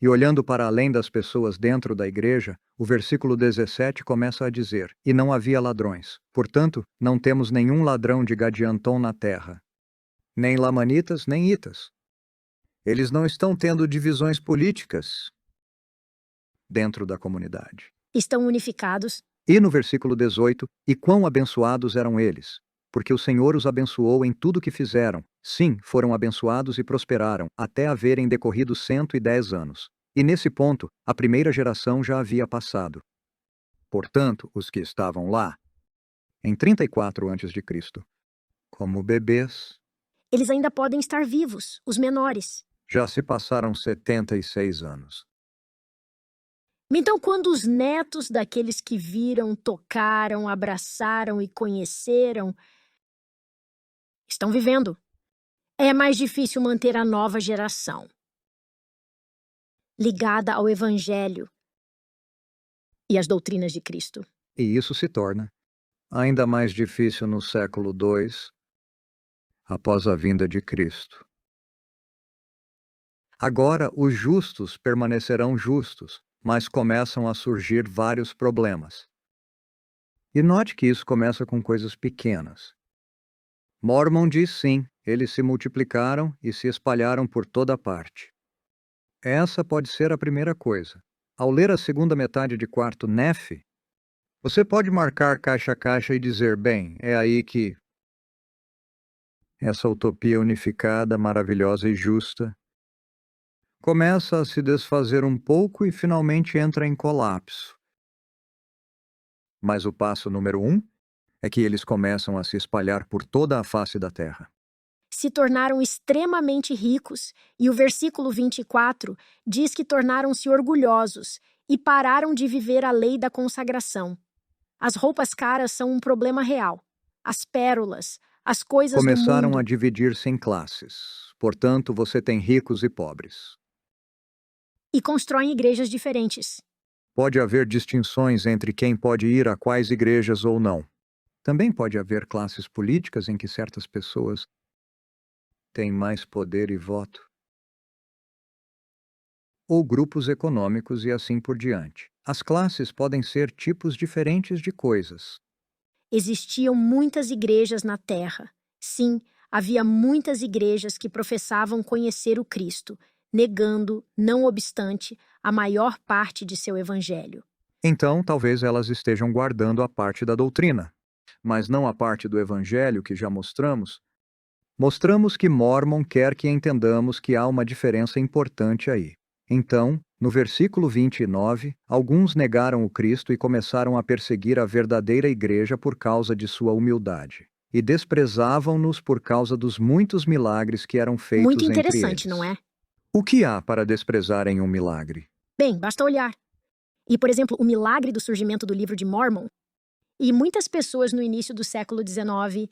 E olhando para além das pessoas dentro da igreja, o versículo 17 começa a dizer: E não havia ladrões. Portanto, não temos nenhum ladrão de Gadianton na terra. Nem lamanitas, nem itas. Eles não estão tendo divisões políticas dentro da comunidade. Estão unificados. E no versículo 18, e quão abençoados eram eles, porque o Senhor os abençoou em tudo que fizeram. Sim, foram abençoados e prosperaram, até haverem decorrido 110 anos. E nesse ponto, a primeira geração já havia passado. Portanto, os que estavam lá, em 34 a.C., como bebês, Eles ainda podem estar vivos, os menores. já se passaram 76 anos. Então, quando os netos daqueles que viram, tocaram, abraçaram e conheceram estão vivendo, é mais difícil manter a nova geração ligada ao Evangelho e às doutrinas de Cristo. E isso se torna ainda mais difícil no século II, após a vinda de Cristo. Agora, os justos permanecerão justos, mas começam a surgir vários problemas. E note que isso começa com coisas pequenas. Mormon diz sim, eles se multiplicaram e se espalharam por toda parte. Essa pode ser a primeira coisa. Ao ler a segunda metade de quarto Nefe, você pode marcar caixa a caixa e dizer, bem, é aí que essa utopia unificada, maravilhosa e justa começa a se desfazer um pouco e finalmente entra em colapso. Mas o passo número 1 é que eles começam a se espalhar por toda a face da terra. Se tornaram extremamente ricos, e o versículo 24 diz que tornaram-se orgulhosos e pararam de viver a lei da consagração. As roupas caras são um problema real. As pérolas, as coisas do Começaram mundo. a dividir-se em classes. Portanto, você tem ricos e pobres. E constroem igrejas diferentes. Pode haver distinções entre quem pode ir a quais igrejas ou não. Também pode haver classes políticas em que certas pessoas têm mais poder e voto. Ou grupos econômicos e assim por diante. As classes podem ser tipos diferentes de coisas. Existiam muitas igrejas na terra. Sim, havia muitas igrejas que professavam conhecer o Cristo, negando, não obstante, a maior parte de seu evangelho. Então, talvez elas estejam guardando a parte da doutrina, mas não a parte do evangelho que já mostramos. Mostramos que Mormon quer que entendamos que há uma diferença importante aí. Então, no versículo 29, alguns negaram o Cristo e começaram a perseguir a verdadeira igreja por causa de sua humildade. E desprezavam-nos por causa dos muitos milagres que eram feitos Muito entre interessante, eles. não é? O que há para desprezarem um milagre? Bem, basta olhar. E, por exemplo, o milagre do surgimento do livro de Mormon. E muitas pessoas no início do século XIX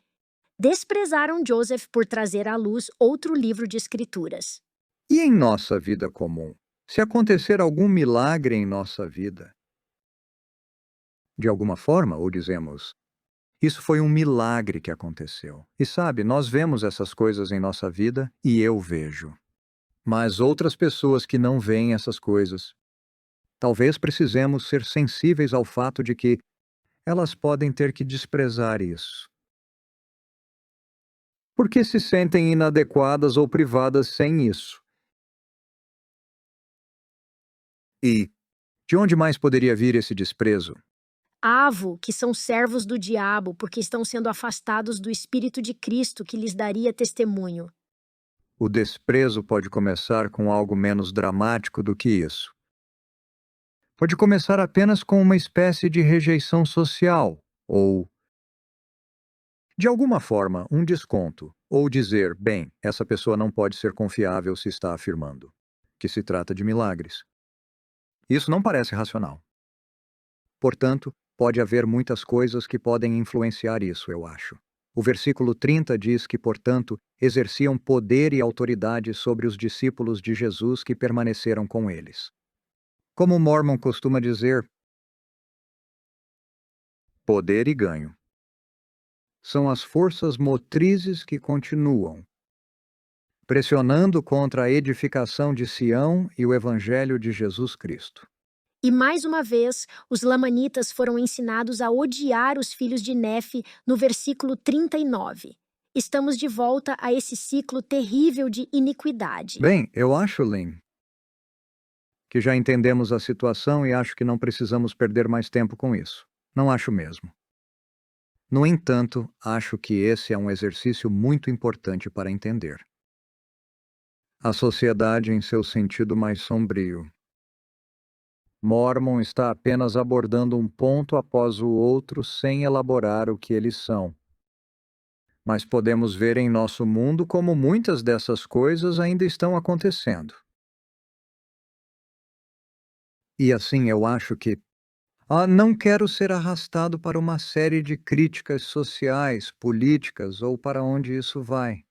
desprezaram Joseph por trazer à luz outro livro de escrituras. E em nossa vida comum? Se acontecer algum milagre em nossa vida, de alguma forma, ou dizemos, isso foi um milagre que aconteceu. E sabe, nós vemos essas coisas em nossa vida e eu vejo. Mas outras pessoas que não veem essas coisas, talvez precisemos ser sensíveis ao fato de que elas podem ter que desprezar isso. Porque se sentem inadequadas ou privadas sem isso. E de onde mais poderia vir esse desprezo? Avo, que são servos do diabo, porque estão sendo afastados do Espírito de Cristo que lhes daria testemunho. O desprezo pode começar com algo menos dramático do que isso. Pode começar apenas com uma espécie de rejeição social, ou, de alguma forma, um desconto, ou dizer, bem, essa pessoa não pode ser confiável se está afirmando que se trata de milagres. Isso não parece racional. Portanto, pode haver muitas coisas que podem influenciar isso, eu acho. O versículo 30 diz que, portanto, exerciam poder e autoridade sobre os discípulos de Jesus que permaneceram com eles. Como o Mormon costuma dizer, poder e ganho são as forças motrizes que continuam, pressionando contra a edificação de Sião e o Evangelho de Jesus Cristo. E mais uma vez, os lamanitas foram ensinados a odiar os filhos de Nefe no versículo 39. Estamos de volta a esse ciclo terrível de iniquidade. Bem, eu acho, Lynn, que já entendemos a situação e acho que não precisamos perder mais tempo com isso. Não acho mesmo. No entanto, acho que esse é um exercício muito importante para entender a sociedade em seu sentido mais sombrio. Mormon está apenas abordando um ponto após o outro sem elaborar o que eles são. Mas podemos ver em nosso mundo como muitas dessas coisas ainda estão acontecendo. E assim eu acho que não quero ser arrastado para uma série de críticas sociais, políticas ou para onde isso vai.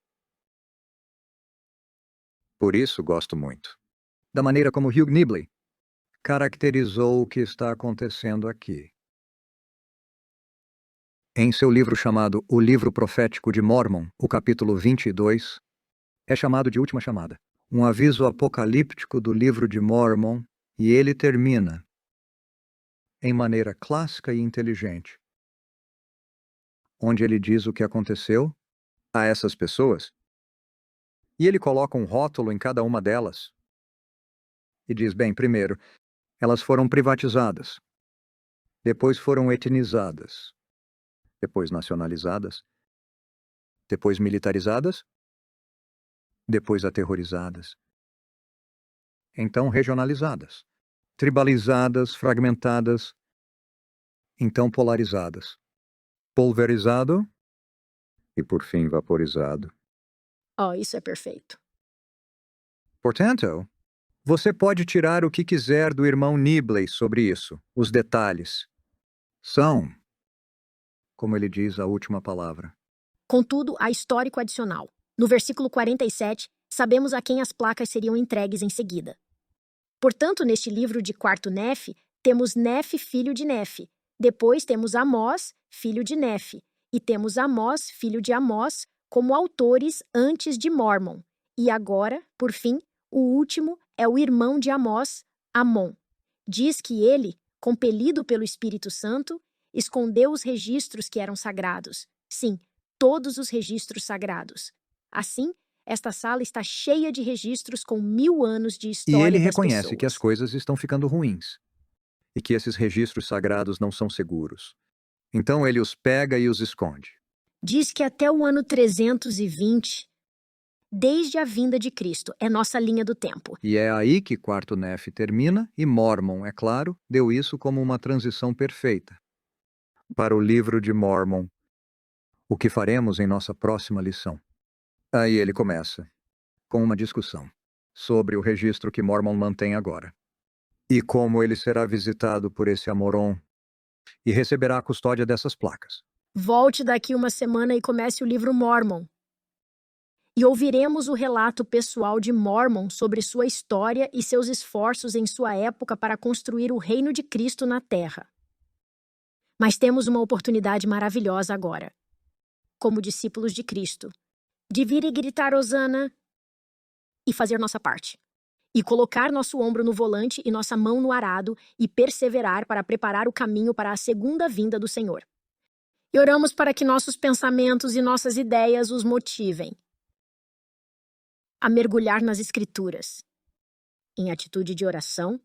Por isso gosto muito da maneira como Hugh Nibley caracterizou o que está acontecendo aqui. Em seu livro chamado O Livro Profético de Mormon, o capítulo 22, é chamado de Última Chamada, um aviso apocalíptico do livro de Mormon, e ele termina em maneira clássica e inteligente, onde ele diz o que aconteceu a essas pessoas, e ele coloca um rótulo em cada uma delas, e diz, bem, primeiro, elas foram privatizadas, depois foram etnizadas, depois nacionalizadas, depois militarizadas, depois aterrorizadas, então regionalizadas, tribalizadas, fragmentadas, então polarizadas, pulverizado e, por fim, vaporizado. Oh, isso é perfeito. Portanto, você pode tirar o que quiser do irmão Nibley sobre isso, os detalhes. São, como ele diz, a última palavra. Contudo, há histórico adicional. No versículo 47, sabemos a quem as placas seriam entregues em seguida. Portanto, neste livro de quarto Nefe, temos Nefe, filho de Nefe. Depois temos Amós, filho de Nefe. E temos Amós, filho de Amós, como autores antes de Mormon. E agora, por fim, o último é o irmão de Amós, Amon. Diz que ele, compelido pelo Espírito Santo, escondeu os registros que eram sagrados. Sim, todos os registros sagrados. Assim, esta sala está cheia de registros com 1000 anos de E história ele das reconhece que as pessoas. coisas estão ficando ruins e que esses registros sagrados não são seguros. Então ele os pega e os esconde. Diz que até o ano 320, desde a vinda de Cristo, é nossa linha do tempo. E é aí que quarto Nefe termina, e Mormon, é claro, deu isso como uma transição perfeita para o livro de Mormon, o que faremos em nossa próxima lição. Aí ele começa com uma discussão sobre o registro que Mormon mantém agora e como ele será visitado por esse Amoron e receberá a custódia dessas placas. Volte daqui uma semana e comece o livro Mormon. E ouviremos o relato pessoal de Mormon sobre sua história e seus esforços em sua época para construir o reino de Cristo na Terra. Mas temos uma oportunidade maravilhosa agora, como discípulos de Cristo, de vir e gritar Hosana e fazer nossa parte. E colocar nosso ombro no volante e nossa mão no arado e perseverar para preparar o caminho para a segunda vinda do Senhor. E oramos para que nossos pensamentos e nossas ideias os motivem a mergulhar nas Escrituras, em atitude de oração,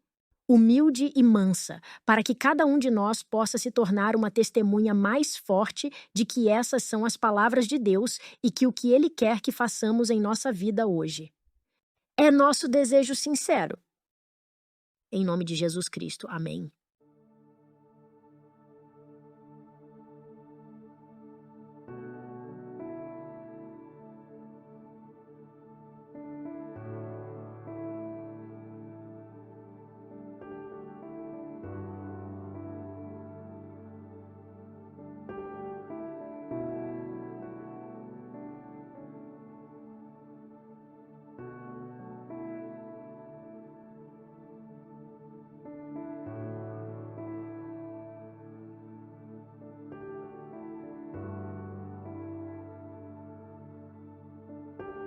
humilde e mansa, para que cada um de nós possa se tornar uma testemunha mais forte de que essas são as palavras de Deus e que o que Ele quer que façamos em nossa vida hoje. É nosso desejo sincero. Em nome de Jesus Cristo. Amém.